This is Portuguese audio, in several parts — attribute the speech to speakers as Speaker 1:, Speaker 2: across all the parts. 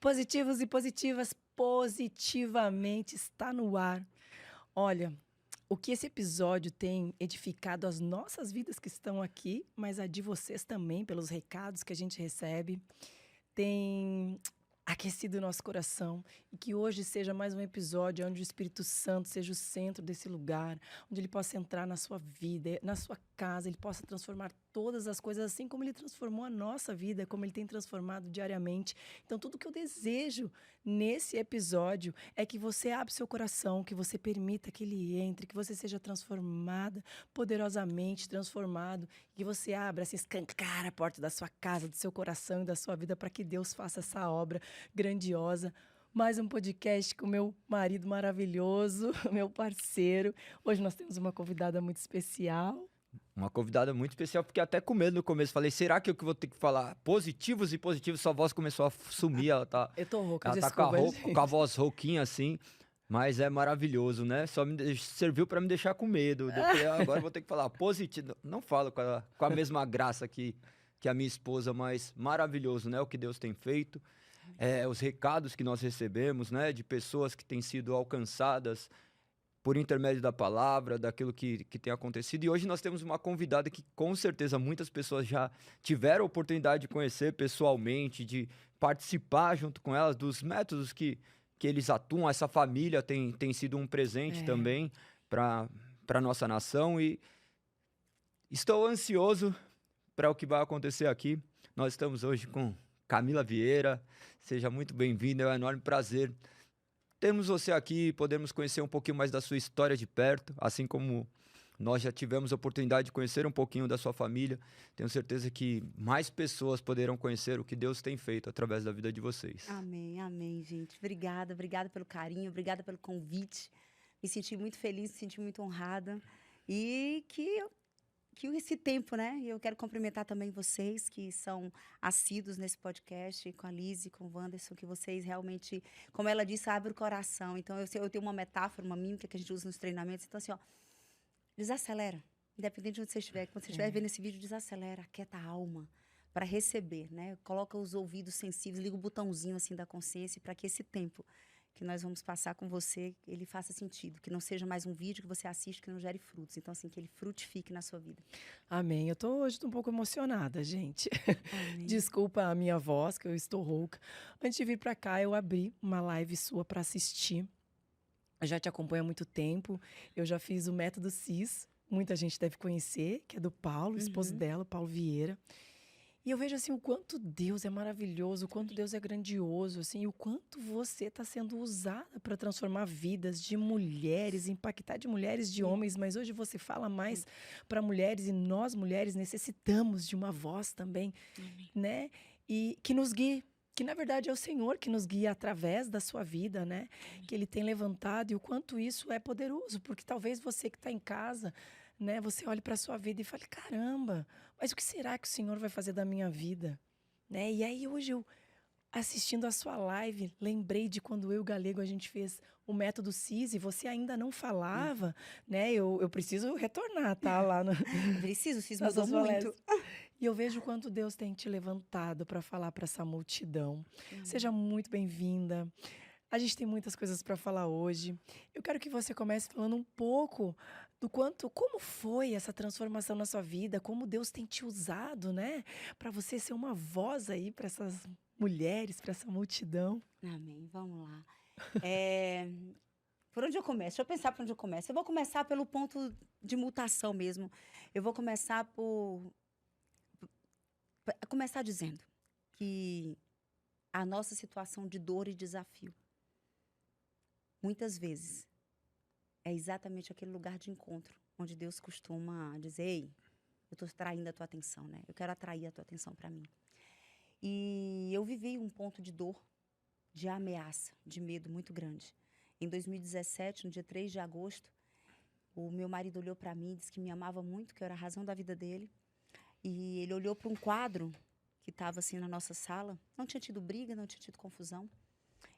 Speaker 1: Positivos e positivas, positivamente está no ar. Olha, o que esse episódio tem edificado as nossas vidas que estão aqui, mas a de vocês também, pelos recados que a gente recebe, tem aquecido o nosso coração. E que hoje seja mais um episódio onde o Espírito Santo seja o centro desse lugar, onde ele possa entrar na sua vida, na sua casa, ele possa transformar todas as coisas assim como ele transformou a nossa vida, como ele tem transformado diariamente. Então, tudo que eu desejo nesse episódio é que você abra seu coração, que você permita que ele entre, que você seja transformada, poderosamente transformado, que você abra, se escancara a porta da sua casa, do seu coração e da sua vida para que Deus faça essa obra grandiosa. Mais um podcast com meu marido maravilhoso, meu parceiro. Hoje nós temos uma convidada muito especial.
Speaker 2: Uma convidada muito especial, porque até com medo no começo. Falei, será que eu vou ter que falar positivos e positivos? Sua voz começou a sumir, ela tá,
Speaker 1: Eu tô rouca,
Speaker 2: ela tá
Speaker 1: desculpa,
Speaker 2: com a voz rouquinha assim, mas é maravilhoso, né? Só serviu pra me deixar com medo. Eu falei, agora eu vou ter que falar positivo. Não falo com a mesma graça que a minha esposa, mas maravilhoso, né? O que Deus tem feito. Os recados que nós recebemos, né? De pessoas que têm sido alcançadas por intermédio da palavra, daquilo que tem acontecido. E hoje nós temos uma convidada que com certeza muitas pessoas já tiveram a oportunidade de conhecer pessoalmente, de participar junto com elas dos métodos que eles atuam. Essa família tem sido um presente também para a nossa nação e estou ansioso para o que vai acontecer aqui. Nós estamos hoje com Camila Vieira. Seja muito bem-vinda, é um enorme prazer temos você aqui, podemos conhecer um pouquinho mais da sua história de perto, assim como nós já tivemos a oportunidade de conhecer um pouquinho da sua família. Tenho certeza que mais pessoas poderão conhecer o que Deus tem feito através da vida de vocês.
Speaker 3: Amém, amém, gente. Obrigada pelo carinho, obrigada pelo convite. Me senti muito feliz, me senti muito honrada. E que esse tempo, né? E eu quero cumprimentar também vocês que são assíduos nesse podcast, com a Liz e com o Wanderson, que vocês realmente, como ela disse, abrem o coração. Então, eu tenho uma metáfora, uma mímica que a gente usa nos treinamentos. Então, assim, ó, desacelera. Independente de onde você estiver. Quando você estiver vendo esse vídeo, desacelera, aquieta a alma para receber, né? Coloca os ouvidos sensíveis, liga o botãozinho assim da consciência para que esse tempo que nós vamos passar com você, ele faça sentido, que não seja mais um vídeo que você assiste que não gere frutos. Então, assim, que ele frutifique na sua vida.
Speaker 1: Amém. Eu tô hoje um pouco emocionada, gente.
Speaker 3: Amém.
Speaker 1: Desculpa a minha voz, que eu estou rouca. Antes de vir para cá, eu abri uma live sua para assistir. Eu já te acompanho há muito tempo. Eu já fiz o Método CIS. Muita gente deve conhecer, que é do Paulo, esposo dela, Paulo Vieira. E eu vejo assim o quanto Deus é maravilhoso, o quanto Deus é grandioso, assim, e o quanto você está sendo usada para transformar vidas de mulheres, impactar de mulheres, de homens, mas hoje você fala mais para mulheres e nós mulheres necessitamos de uma voz também, né? E que nos guie, que na verdade é o Senhor que nos guia através da sua vida, né? Que Ele tem levantado e o quanto isso é poderoso, porque talvez você que está em casa, né? Você olhe para a sua vida e fale, caramba, mas o que será que o Senhor vai fazer da minha vida? Né? E aí hoje eu, assistindo a sua live, lembrei de quando eu e o Galego a gente fez o método CIS e você ainda não falava, né? Eu preciso retornar, tá? Lá no...
Speaker 3: Preciso, fiz
Speaker 1: nas
Speaker 3: mudou
Speaker 1: suas
Speaker 3: muito.
Speaker 1: E eu vejo o quanto Deus tem te levantado para falar para essa multidão. Seja muito bem-vinda. A gente tem muitas coisas para falar hoje. Eu quero que você comece falando um pouco do como foi essa transformação na sua vida, como Deus tem te usado, né, para você ser uma voz aí para essas mulheres, para essa multidão.
Speaker 3: Amém, vamos lá. Por onde eu começo? Deixa eu pensar por onde eu começo. Eu vou começar pelo ponto de mutação mesmo. Eu vou começar começar dizendo que a nossa situação de dor e desafio, muitas vezes, é exatamente aquele lugar de encontro onde Deus costuma dizer, ei, eu estou traindo a tua atenção, né? Eu quero atrair a tua atenção para mim. E eu vivi um ponto de dor, de ameaça, de medo muito grande. Em 2017, no dia 3 de agosto, o meu marido olhou para mim e disse que me amava muito, que eu era a razão da vida dele. E ele olhou para um quadro que estava assim na nossa sala. Não tinha tido briga, não tinha tido confusão.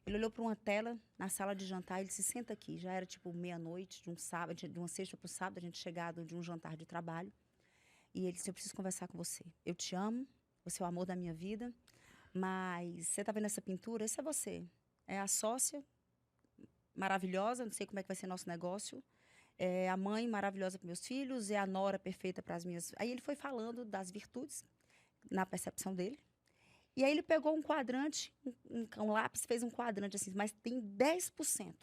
Speaker 3: Ele olhou para uma tela na sala de jantar e ele disse, senta aqui. Já era tipo meia-noite, de um sábado, de uma sexta para o sábado, a gente chegado de um jantar de trabalho. E ele disse, eu preciso conversar com você. Eu te amo, você é o amor da minha vida, Mas você tá vendo essa pintura? Essa é você. É a sócia maravilhosa, não sei como é que vai ser nosso negócio. É a mãe maravilhosa para meus filhos, é a nora perfeita para as minhas. Aí ele foi falando das virtudes na percepção dele. E aí ele pegou um quadrante, um lápis, fez um quadrante assim, mas tem 10%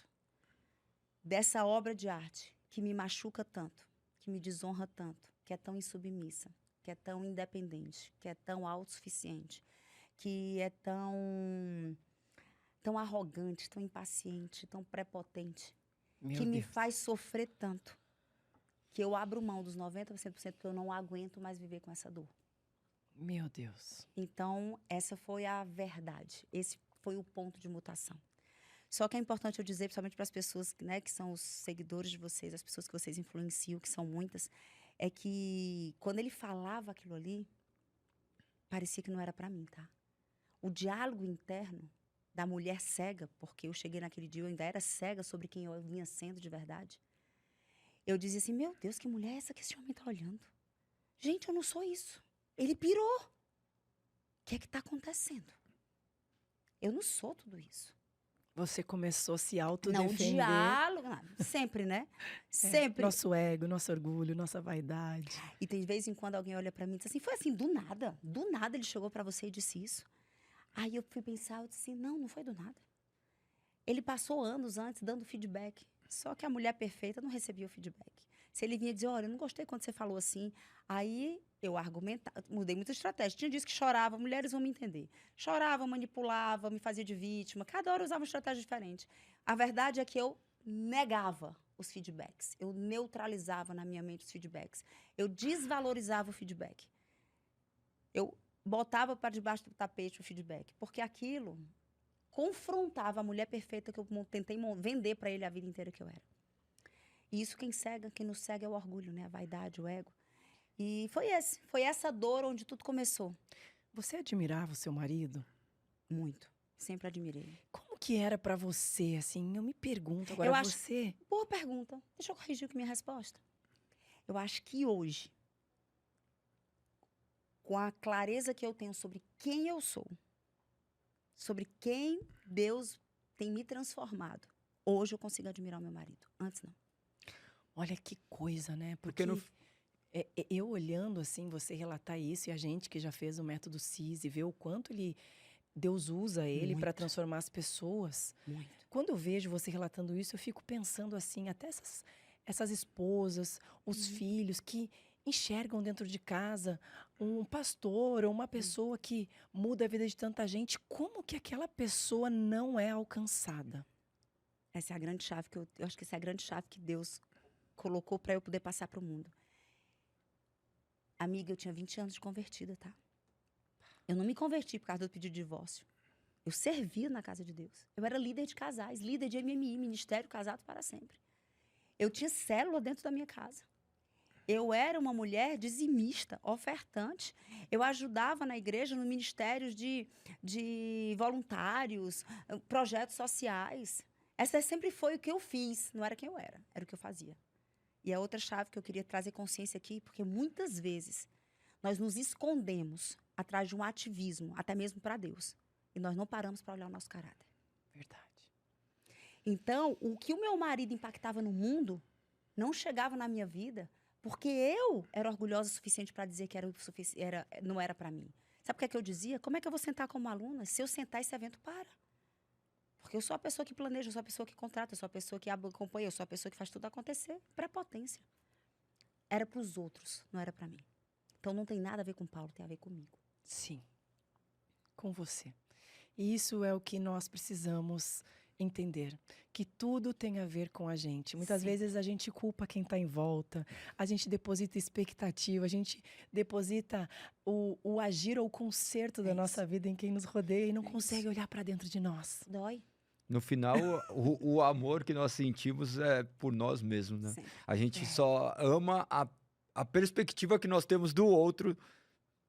Speaker 3: dessa obra de arte que me machuca tanto, que me desonra tanto, que é tão insubmissa, que é tão independente, que é tão autossuficiente, que é tão arrogante, tão impaciente, tão prepotente,
Speaker 1: Meu
Speaker 3: que me
Speaker 1: Deus.
Speaker 3: faz sofrer tanto, que eu abro mão dos 90% porque eu não aguento mais viver com essa dor.
Speaker 1: Meu Deus.
Speaker 3: Então, essa foi a verdade. Esse foi o ponto de mutação. Só que é importante eu dizer, principalmente para as pessoas, né, que são os seguidores de vocês, as pessoas que vocês influenciam, que são muitas, é que quando ele falava aquilo ali, parecia que não era para mim, tá? O diálogo interno da mulher cega, porque eu cheguei naquele dia, eu ainda era cega sobre quem eu vinha sendo de verdade. Eu dizia assim, meu Deus, que mulher é essa que esse homem está olhando? Gente, eu não sou isso. Ele pirou. O que é que está acontecendo? Eu não sou tudo isso.
Speaker 1: Você começou a se
Speaker 3: Não, o
Speaker 1: autodefender.
Speaker 3: diálogo, sempre, né? Sempre.
Speaker 1: Nosso ego, nosso orgulho, nossa vaidade.
Speaker 3: E tem de vez em quando alguém olha pra mim e diz assim, foi assim, do nada ele chegou pra você e disse isso. Aí eu fui pensar, eu disse, não foi do nada. Ele passou anos antes dando feedback, só que a mulher perfeita não recebia o feedback. Se ele vinha dizer, olha, eu não gostei quando você falou assim, aí eu argumentava, mudei muita estratégia. Tinha dias que chorava, mulheres vão me entender. Chorava, manipulava, me fazia de vítima, cada hora eu usava uma estratégia diferente. A verdade é que eu negava os feedbacks, eu neutralizava na minha mente os feedbacks, eu desvalorizava o feedback. Eu botava para debaixo do tapete o feedback, porque aquilo confrontava a mulher perfeita que eu tentei vender para ele a vida inteira que eu era. E isso quem nos cega é o orgulho, né? A vaidade, o ego. E foi essa dor onde tudo começou.
Speaker 1: Você admirava o seu marido?
Speaker 3: Muito. Sempre admirei.
Speaker 1: Como que era pra você, assim? Eu me pergunto agora,
Speaker 3: Eu acho-
Speaker 1: você...
Speaker 3: Boa pergunta. Deixa eu corrigir aqui minha resposta. Eu acho que hoje, com a clareza que eu tenho sobre quem eu sou, sobre quem Deus tem me transformado, hoje eu consigo admirar o meu marido. Antes não.
Speaker 1: Olha que coisa, né?
Speaker 2: Porque no-
Speaker 1: eu olhando assim, você relatar isso, e a gente que já fez o método CIS e vê o quanto Deus usa ele para
Speaker 3: Muito.
Speaker 1: transformar as pessoas.
Speaker 3: Muito.
Speaker 1: Quando eu vejo você relatando isso, eu fico pensando assim, até essas esposas, os filhos que enxergam dentro de casa um pastor ou uma pessoa que muda a vida de tanta gente, como que aquela pessoa não é alcançada?
Speaker 3: Essa é a grande chave eu acho que essa é a grande chave que Deus colocou para eu poder passar para o mundo. Amiga, eu tinha 20 anos de convertida, tá? Eu não me converti por causa do pedido de divórcio. Eu servia na casa de Deus. Eu era líder de casais, líder de MMI, Ministério Casado para Sempre. Eu tinha célula dentro da minha casa. Eu era uma mulher dizimista, ofertante. Eu ajudava na igreja no ministérios de voluntários, projetos sociais. Essa sempre foi o que eu fiz, não era quem eu era o que eu fazia. E a outra chave que eu queria trazer consciência aqui, porque muitas vezes nós nos escondemos atrás de um ativismo, até mesmo para Deus, e nós não paramos para olhar o nosso caráter.
Speaker 1: Verdade.
Speaker 3: Então, o que o meu marido impactava no mundo não chegava na minha vida, porque eu era orgulhosa o suficiente para dizer que não era para mim. Sabe o que é que eu dizia? Como é que eu vou sentar como aluna? Se eu sentar, esse evento para. Porque eu sou a pessoa que planeja, eu sou a pessoa que contrata, eu sou a pessoa que acompanha, eu sou a pessoa que faz tudo acontecer. Prepotência. Era para os outros, não era para mim. Então não tem nada a ver com Paulo, tem a ver comigo.
Speaker 1: Sim, com você. E isso é o que nós precisamos entender, que tudo tem a ver com a gente. Muitas
Speaker 3: Sim.
Speaker 1: vezes a gente culpa quem está em volta, a gente deposita expectativa, a gente deposita o agir ou o conserto da
Speaker 3: É
Speaker 1: nossa vida em quem nos rodeia e não
Speaker 3: É
Speaker 1: consegue
Speaker 3: isso.
Speaker 1: olhar para dentro de nós.
Speaker 3: Dói?
Speaker 2: No final, o amor que nós sentimos é por nós mesmos, né?
Speaker 3: Sim.
Speaker 2: A gente
Speaker 3: É.
Speaker 2: só ama a perspectiva que nós temos do outro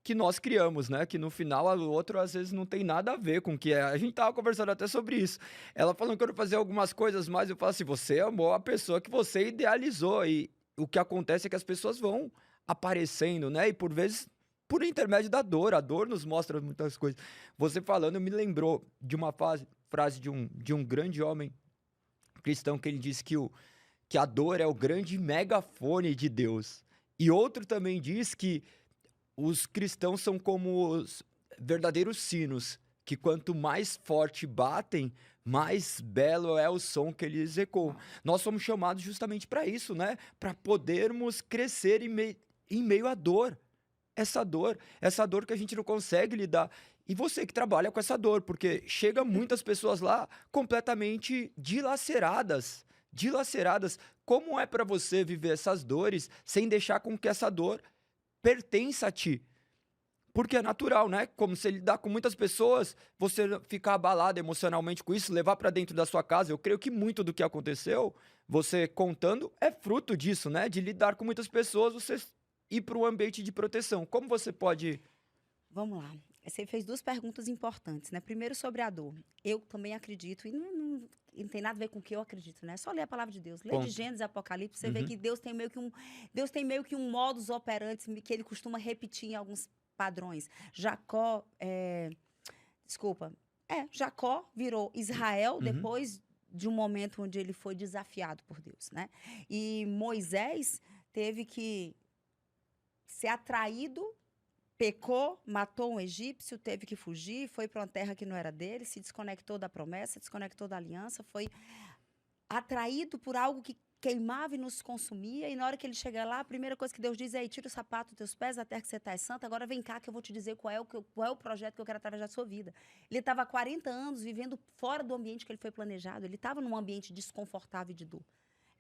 Speaker 2: que nós criamos, né? Que no final o outro às vezes não tem nada a ver com o que é. A gente tava conversando até sobre isso. Ela falando que eu quero fazer algumas coisas mais, eu falo assim, você amou a pessoa que você idealizou e o que acontece é que as pessoas vão aparecendo, né? E por vezes por intermédio da dor. A dor nos mostra muitas coisas. Você falando me lembrou de uma frase de um grande homem cristão, que ele disse que a dor é o grande megafone de Deus. E outro também diz que os cristãos são como os verdadeiros sinos, que quanto mais forte batem, mais belo é o som que eles ecoam. Nós somos chamados justamente para isso, né? Para podermos crescer em meio à dor. Essa dor que a gente não consegue lidar. E você que trabalha com essa dor, porque chega muitas pessoas lá completamente dilaceradas. Como é para você viver essas dores sem deixar com que essa dor pertença a ti? Porque é natural, né? Como você lidar com muitas pessoas, você ficar abalado emocionalmente com isso, levar para dentro da sua casa. Eu creio que muito do que aconteceu, você contando, é fruto disso, né? De lidar com muitas pessoas, você ir para um ambiente de proteção. Como você pode...
Speaker 3: Vamos lá. Você fez 2 perguntas importantes, né? Primeiro, sobre a dor. Eu também acredito, e não tem nada a ver com o que eu acredito, né? É só ler a palavra de Deus. Lê de Gênesis e Apocalipse, você vê que Deus tem meio que um modus operandi que ele costuma repetir em alguns padrões. Jacó virou Israel depois de um momento onde ele foi desafiado por Deus, né? E Moisés teve que ser atraído, pecou, matou um egípcio, teve que fugir, foi para uma terra que não era dele, se desconectou da promessa, desconectou da aliança, foi atraído por algo que queimava e nos consumia, e na hora que ele chega lá, a primeira coisa que Deus diz é: tira o sapato dos teus pés, a terra que você está é santa, agora vem cá que eu vou te dizer qual é o projeto que eu quero através da sua vida. Ele estava há 40 anos vivendo fora do ambiente que ele foi planejado, ele estava num ambiente desconfortável de dor.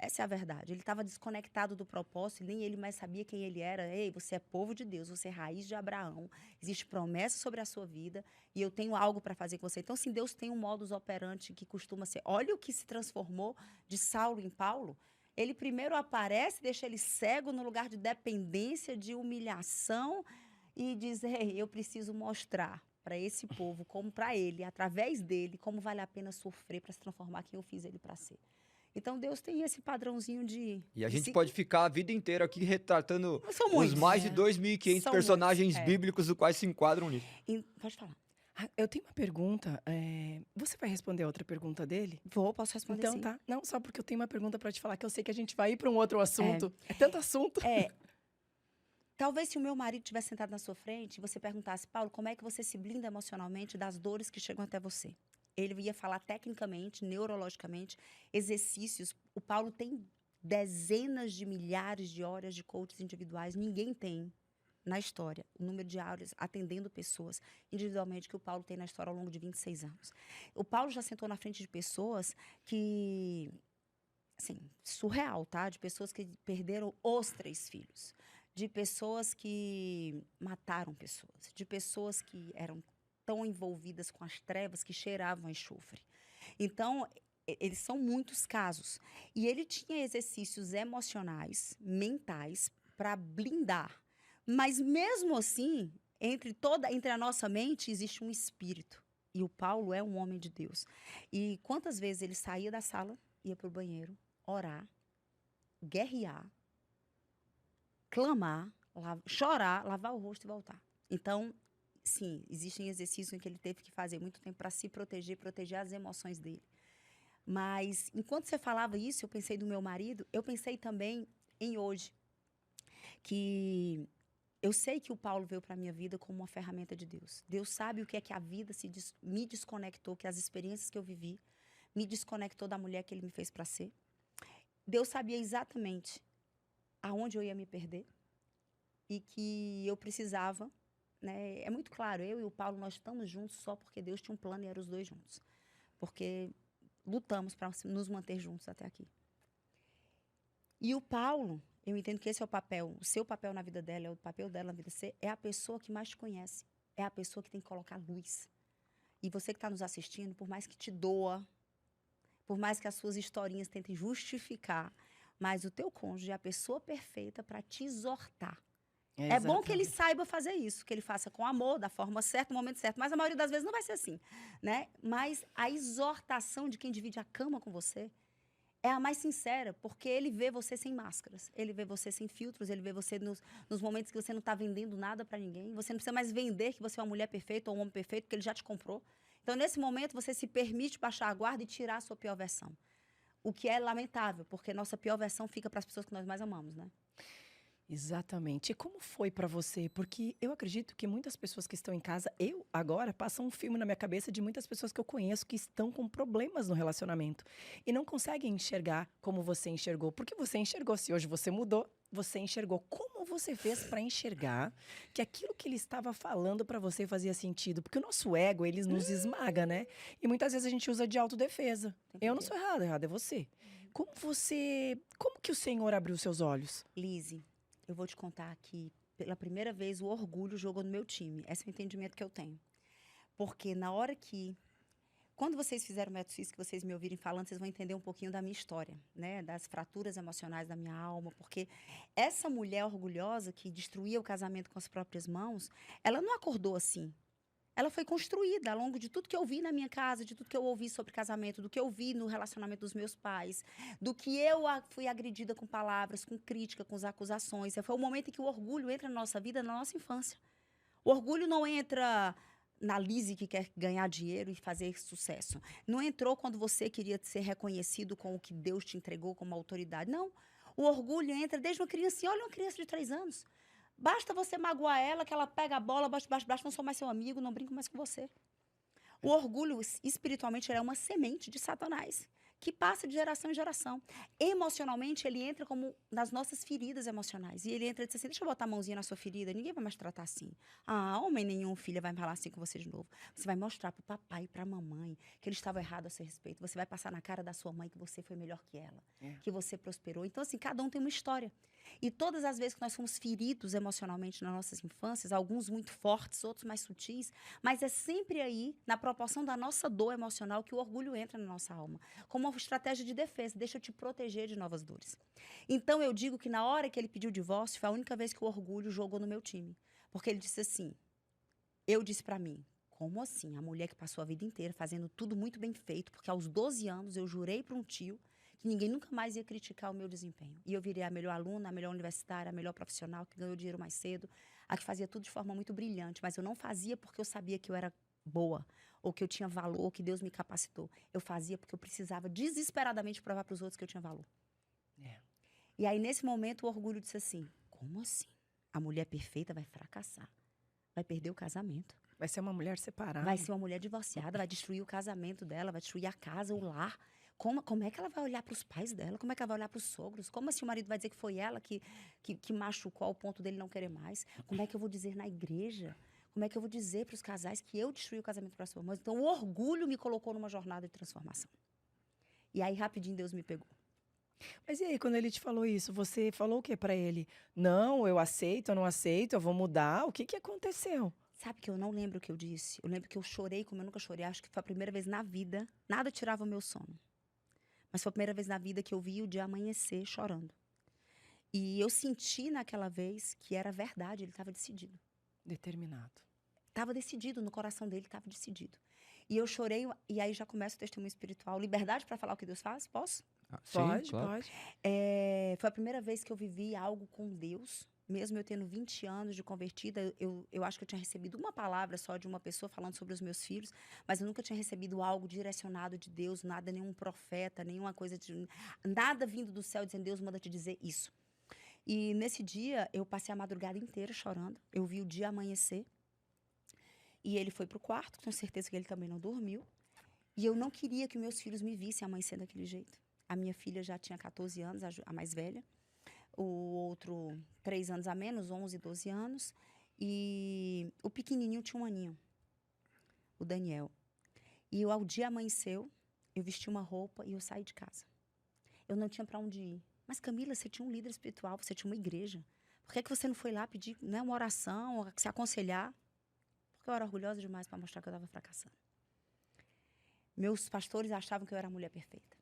Speaker 3: Essa é a verdade. Ele estava desconectado do propósito, e nem ele mais sabia quem ele era. Ei, você é povo de Deus, você é raiz de Abraão, existe promessa sobre a sua vida, e eu tenho algo para fazer com você. Então, sim, Deus tem um modus operandi que costuma ser... Olha o que se transformou de Saulo em Paulo. Ele primeiro aparece, deixa ele cego no lugar de dependência, de humilhação, e diz: ei, eu preciso mostrar para esse povo, como para ele, através dele, como vale a pena sofrer para se transformar quem eu fiz ele para ser. Então, Deus tem esse padrãozinho de...
Speaker 2: E a gente pode ficar a vida inteira aqui retratando os
Speaker 3: muitos,
Speaker 2: mais de 2.500
Speaker 3: São
Speaker 2: personagens
Speaker 3: muitos,
Speaker 2: bíblicos os quais se enquadram nisso.
Speaker 3: Pode falar.
Speaker 1: Eu tenho uma pergunta. Você vai responder a outra pergunta dele?
Speaker 3: Posso responder
Speaker 1: Então,
Speaker 3: sim.
Speaker 1: tá. Não, só porque eu tenho uma pergunta para te falar, que eu sei que a gente vai ir para um outro assunto. É tanto assunto.
Speaker 3: Talvez se o meu marido tivesse sentado na sua frente e você perguntasse: Paulo, como é que você se blinda emocionalmente das dores que chegam até você? Ele ia falar tecnicamente, neurologicamente, exercícios. O Paulo tem dezenas de milhares de horas de coaches individuais. Ninguém tem na história o número de horas atendendo pessoas individualmente que o Paulo tem na história ao longo de 26 anos. O Paulo já sentou na frente de pessoas que... assim, surreal, tá? De pessoas que perderam os 3 filhos. De pessoas que mataram pessoas. De pessoas que eram tão envolvidas com as trevas que cheiravam a enxofre. Então, eles são muitos casos. E ele tinha exercícios emocionais, mentais, para blindar. Mas, mesmo assim, entre a nossa mente, existe um espírito. E o Paulo é um homem de Deus. E quantas vezes ele saía da sala, ia para o banheiro, orar, guerrear, clamar, chorar, lavar o rosto e voltar. Então, sim, existem exercícios em que ele teve que fazer muito tempo para se proteger as emoções dele. Mas, enquanto você falava isso, eu pensei do meu marido, eu pensei também em hoje, que eu sei que o Paulo veio para a minha vida como uma ferramenta de Deus. Deus sabe o que é que a vida me desconectou, que as experiências que eu vivi me desconectou da mulher que ele me fez para ser. Deus sabia exatamente aonde eu ia me perder e que eu precisava, né? É muito claro, eu e o Paulo, nós estamos juntos só porque Deus tinha um plano e eram os 2 juntos. Porque lutamos para nos manter juntos até aqui. E o Paulo, eu entendo que esse é o seu papel na vida dela, é o papel dela na vida dele, é a pessoa que mais te conhece, é a pessoa que tem que colocar luz. E você que está nos assistindo, por mais que te doa, por mais que as suas historinhas tentem justificar, mas o teu cônjuge é a pessoa perfeita para te exortar. É bom que ele saiba fazer isso, que ele faça com amor, da forma certa, no momento certo. Mas a maioria das vezes não vai ser assim, né? Mas a exortação de quem divide a cama com você É a mais sincera, porque ele vê você sem máscaras, ele vê você sem filtros, ele vê você nos momentos que você não está vendendo nada para ninguém. Você não precisa mais vender que você é uma mulher perfeita ou um homem perfeito, porque ele já te comprou. Então, nesse momento, você se permite baixar a guarda e tirar a sua pior versão. O que é lamentável, porque nossa pior versão fica para as pessoas que nós mais amamos, né?
Speaker 1: Exatamente. E como foi pra você? Porque eu acredito que muitas pessoas que estão em casa, eu agora passo um filme na minha cabeça de muitas pessoas que eu conheço que estão com problemas no relacionamento e não conseguem enxergar como você enxergou. Porque você enxergou, se hoje você mudou, você enxergou. Como você fez pra enxergar que aquilo que ele estava falando pra você fazia sentido? Porque o nosso ego, ele nos esmaga, né? E muitas vezes a gente usa de autodefesa. Eu não sou errada, errado é você. Como que o Senhor abriu seus olhos?
Speaker 3: Lise, eu vou te contar que, pela primeira vez, o orgulho jogou no meu time. Esse é o entendimento que eu tenho. Porque na hora que... Quando vocês fizeram o método CIS, que vocês me ouvirem falando, vocês vão entender um pouquinho da minha história, né? Das fraturas emocionais da minha alma. Porque essa mulher orgulhosa que destruía o casamento com as próprias mãos, ela não acordou assim. Ela foi construída ao longo de tudo que eu vi na minha casa, de tudo que eu ouvi sobre casamento, do que eu vi no relacionamento dos meus pais, do que eu fui agredida com palavras, com crítica, com as acusações. Foi o momento em que o orgulho entra na nossa vida, na nossa infância. O orgulho não entra na Lise que quer ganhar dinheiro e fazer sucesso. Não entrou quando você queria ser reconhecido com o que Deus te entregou como autoridade. Não. O orgulho entra desde uma criancinha. Olha uma criança de 3 anos. Basta você magoar ela, que ela pega a bola, baixa, não sou mais seu amigo, não brinco mais com você. O orgulho, espiritualmente, ele é uma semente de Satanás, que passa de geração em geração. Emocionalmente, ele entra como nas nossas feridas emocionais. E ele entra e diz assim, deixa eu botar a mãozinha na sua ferida, ninguém vai mais tratar assim. Ah, homem nenhum, filha, vai falar assim com você de novo. Você vai mostrar pro papai e pra mamãe que eles estavam errados a seu respeito. Você vai passar na cara da sua mãe que você foi melhor que ela, que você prosperou. Então, assim, cada um tem uma história. E todas as vezes que nós fomos feridos emocionalmente nas nossas infâncias, alguns muito fortes, outros mais sutis, mas é sempre aí, na proporção da nossa dor emocional, que o orgulho entra na nossa alma. Como uma estratégia de defesa, deixa eu te proteger de novas dores. Então, eu digo que na hora que ele pediu o divórcio, foi a única vez que o orgulho jogou no meu time. Porque ele disse assim, eu disse pra mim, como assim? A mulher que passou a vida inteira fazendo tudo muito bem feito, porque aos 12 anos eu jurei para um tio que ninguém nunca mais ia criticar o meu desempenho. E eu virei a melhor aluna, a melhor universitária, a melhor profissional, que ganhou dinheiro mais cedo, a que fazia tudo de forma muito brilhante. Mas eu não fazia porque eu sabia que eu era boa, ou que eu tinha valor, ou que Deus me capacitou. Eu fazia porque eu precisava desesperadamente provar para os outros que eu tinha valor. E aí, nesse momento, o orgulho disse assim, como assim? A mulher perfeita vai fracassar, vai perder o casamento.
Speaker 1: Vai ser uma mulher separada.
Speaker 3: Vai ser uma mulher divorciada, vai destruir o casamento dela, vai destruir a casa, o lar. Como é que ela vai olhar para os pais dela? Como é que ela vai olhar para os sogros? Como assim o marido vai dizer que foi ela que machucou ao ponto dele não querer mais? Como é que eu vou dizer na igreja? Como é que eu vou dizer para os casais que eu destruí o casamento para sua mãe? Então, o orgulho me colocou numa jornada de transformação. E aí, rapidinho, Deus me pegou.
Speaker 1: Mas e aí, quando ele te falou isso, você falou o que pra ele? Não, eu aceito, eu não aceito, eu vou mudar. O que aconteceu?
Speaker 3: Sabe que eu não lembro o que eu disse? Eu lembro que eu chorei como eu nunca chorei. Acho que foi a primeira vez na vida. Nada tirava o meu sono. Mas foi a primeira vez na vida que eu vi o dia amanhecer chorando. E eu senti naquela vez que era verdade, ele estava decidido.
Speaker 1: Determinado.
Speaker 3: Estava decidido, no coração dele estava decidido. E eu chorei, e aí já começa o testemunho espiritual. Liberdade para falar o que Deus faz? Posso?
Speaker 2: Sim,
Speaker 1: Pode,
Speaker 2: claro.
Speaker 1: pode.
Speaker 3: Foi a primeira vez que eu vivi algo com Deus. Mesmo eu tendo 20 anos de convertida, eu acho que eu tinha recebido uma palavra só de uma pessoa falando sobre os meus filhos, mas eu nunca tinha recebido algo direcionado de Deus, nada, nenhum profeta, nenhuma coisa nada vindo do céu dizendo, Deus manda te dizer isso. E nesse dia, eu passei a madrugada inteira chorando. Eu vi o dia amanhecer. E ele foi pro quarto, tenho certeza que ele também não dormiu. E eu não queria que meus filhos me vissem amanhecer daquele jeito. A minha filha já tinha 14 anos, a mais velha. O outro, 3 anos a menos, 11, 12 anos. E o pequenininho tinha 1 aninho, o Daniel. E ao dia amanheceu, eu vesti uma roupa e eu saí de casa. Eu não tinha para onde ir. Mas, Camila, você tinha um líder espiritual, você tinha uma igreja. Por que você não foi lá pedir, né, uma oração, se aconselhar? Porque eu era orgulhosa demais para mostrar que eu estava fracassando. Meus pastores achavam que eu era a mulher perfeita.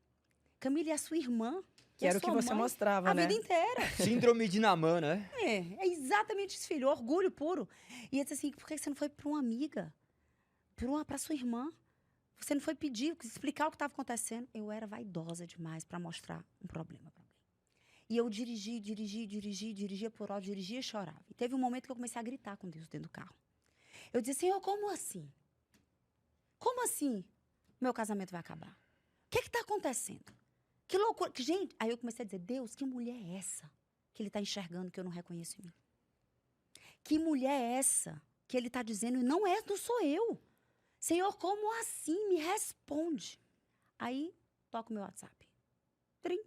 Speaker 3: Camila, e a sua irmã?
Speaker 1: Que era o que você mostrava,
Speaker 3: a
Speaker 1: né?
Speaker 3: vida inteira.
Speaker 2: Síndrome de Naamã, né?
Speaker 3: É exatamente isso, filho. Orgulho puro. E ele disse assim, por que você não foi para uma amiga? Para sua irmã? Você não foi pedir, explicar o que estava acontecendo. Eu era vaidosa demais para mostrar um problema para alguém. E eu dirigia por hora, dirigia e chorava. E teve um momento que eu comecei a gritar com Deus dentro do carro. Eu disse, Senhor, como assim? Como assim meu casamento vai acabar? O que está acontecendo? Que loucura. Gente, aí eu comecei a dizer, Deus, que mulher é essa que ele está enxergando que eu não reconheço em mim? Que mulher é essa que ele está dizendo, não sou eu. Senhor, como assim? Me responde. Aí, toca o meu WhatsApp. Trim,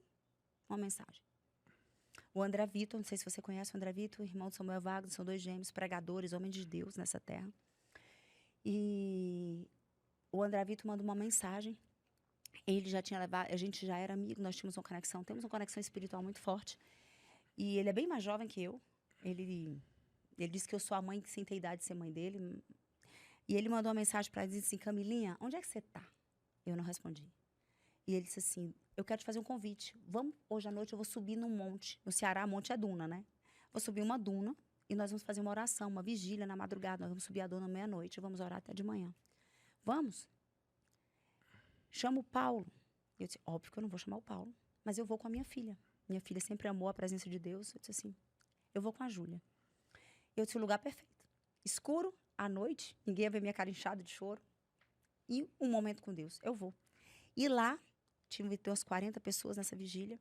Speaker 3: uma mensagem. O André Vitor, não sei se você conhece o André Vitor, irmão de Samuel Wagner, são 2 gêmeos, pregadores, homens de Deus nessa terra. E o André Vitor mandou uma mensagem. Ele já tinha levado, a gente já era amigo, nós temos uma conexão espiritual muito forte. E ele é bem mais jovem que eu. Ele disse que eu sou a mãe sem ter idade de ser mãe dele. E ele mandou uma mensagem para ele, disse assim, Camilinha, onde é que você está? Eu não respondi. E ele disse assim, eu quero te fazer um convite. Vamos, hoje à noite eu vou subir num monte. No Ceará, monte é duna, né? Vou subir uma duna e nós vamos fazer uma oração, uma vigília na madrugada. Nós vamos subir a duna meia-noite e vamos orar até de manhã. Vamos? Chama o Paulo. Eu disse, óbvio que eu não vou chamar o Paulo, mas eu vou com a minha filha. Minha filha sempre amou a presença de Deus. Eu disse assim, eu vou com a Júlia. Eu disse, o lugar perfeito. Escuro, à noite, ninguém ia ver minha cara inchada de choro. E um momento com Deus. Eu vou. E lá, tinha umas 40 pessoas nessa vigília.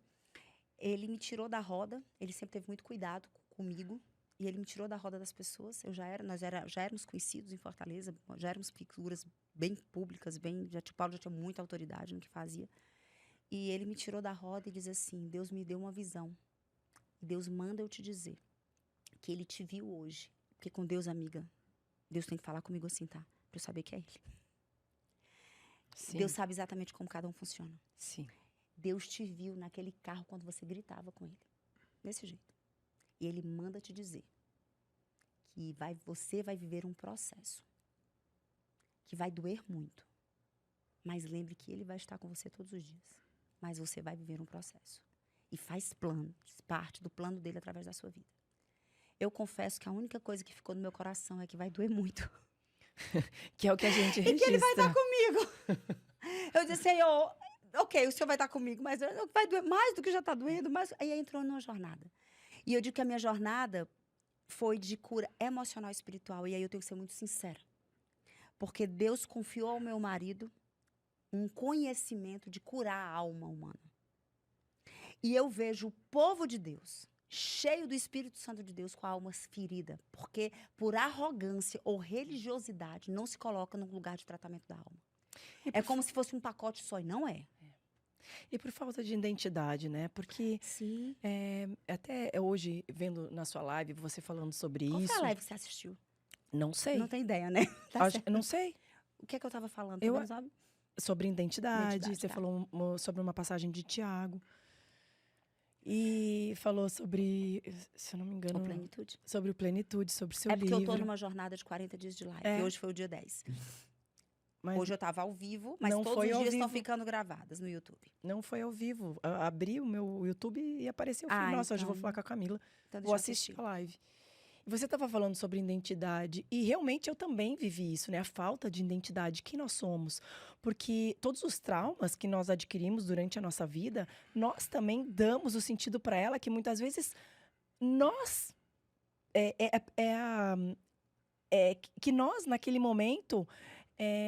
Speaker 3: Ele me tirou da roda. Ele sempre teve muito cuidado comigo. E ele me tirou da roda das pessoas. Nós já éramos conhecidos em Fortaleza. Já éramos figuras bem públicas. O Paulo já tinha muita autoridade no que fazia. E ele me tirou da roda e diz assim, Deus me deu uma visão. Deus manda eu te dizer que ele te viu hoje. Porque com Deus, amiga, Deus tem que falar comigo assim, tá? Pra eu saber que é ele. Sim. Deus sabe exatamente como cada um funciona.
Speaker 1: Sim.
Speaker 3: Deus te viu naquele carro quando você gritava com ele. Desse jeito. E ele manda te dizer que você vai viver um processo que vai doer muito. Mas lembre que ele vai estar com você todos os dias. Mas você vai viver um processo. E faz parte do plano dele através da sua vida. Eu confesso que a única coisa que ficou no meu coração é que vai doer muito.
Speaker 1: Que é o que a gente registra.
Speaker 3: E que ele vai estar comigo. Eu disse, Senhor, ok, o Senhor vai estar comigo, mas vai doer mais do que já está doendo. Mas aí entrou numa jornada. E eu digo que a minha jornada foi de cura emocional e espiritual. E aí eu tenho que ser muito sincera. Porque Deus confiou ao meu marido um conhecimento de curar a alma humana. E eu vejo o povo de Deus cheio do Espírito Santo de Deus com a alma ferida, porque por arrogância ou religiosidade não se coloca no lugar de tratamento da alma. É como se fosse um pacote só, e não é.
Speaker 1: E por falta de identidade, né? Porque
Speaker 3: Sim.
Speaker 1: Até hoje, vendo na sua live, você falando sobre
Speaker 3: Qual
Speaker 1: isso...
Speaker 3: foi a live que você assistiu?
Speaker 1: Não sei.
Speaker 3: Não tem ideia, né? Tá certo.
Speaker 1: Não sei.
Speaker 3: O que é que eu estava falando?
Speaker 1: Eu-
Speaker 3: Você não sabe?
Speaker 1: Sobre identidade, você
Speaker 3: Tá.
Speaker 1: falou sobre uma passagem de Tiago. E falou sobre, se eu não me engano...
Speaker 3: Ou plenitude.
Speaker 1: Sobre o Plenitude, sobre o seu
Speaker 3: É porque
Speaker 1: livro.
Speaker 3: eu estou numa jornada de 40 dias de live.
Speaker 1: É.
Speaker 3: E hoje foi o dia 10.
Speaker 1: Mas
Speaker 3: Hoje eu estava ao vivo, mas
Speaker 1: não
Speaker 3: todos
Speaker 1: foi
Speaker 3: os
Speaker 1: ao
Speaker 3: dias estão
Speaker 1: vivo.
Speaker 3: ficando gravadas no YouTube.
Speaker 1: não foi ao vivo. Abri o meu YouTube e apareceu. Eu falei, nossa, hoje eu vou
Speaker 3: então-
Speaker 1: falar com a Camila.
Speaker 3: Então,
Speaker 1: Vou
Speaker 3: deixa eu
Speaker 1: assistir a live. E você estava falando sobre identidade. E realmente eu também vivi isso, né? A falta de identidade. Quem nós somos? Porque todos os traumas que nós adquirimos durante a nossa vida, nós também damos o sentido para ela que muitas vezes nós... que nós, naquele momento,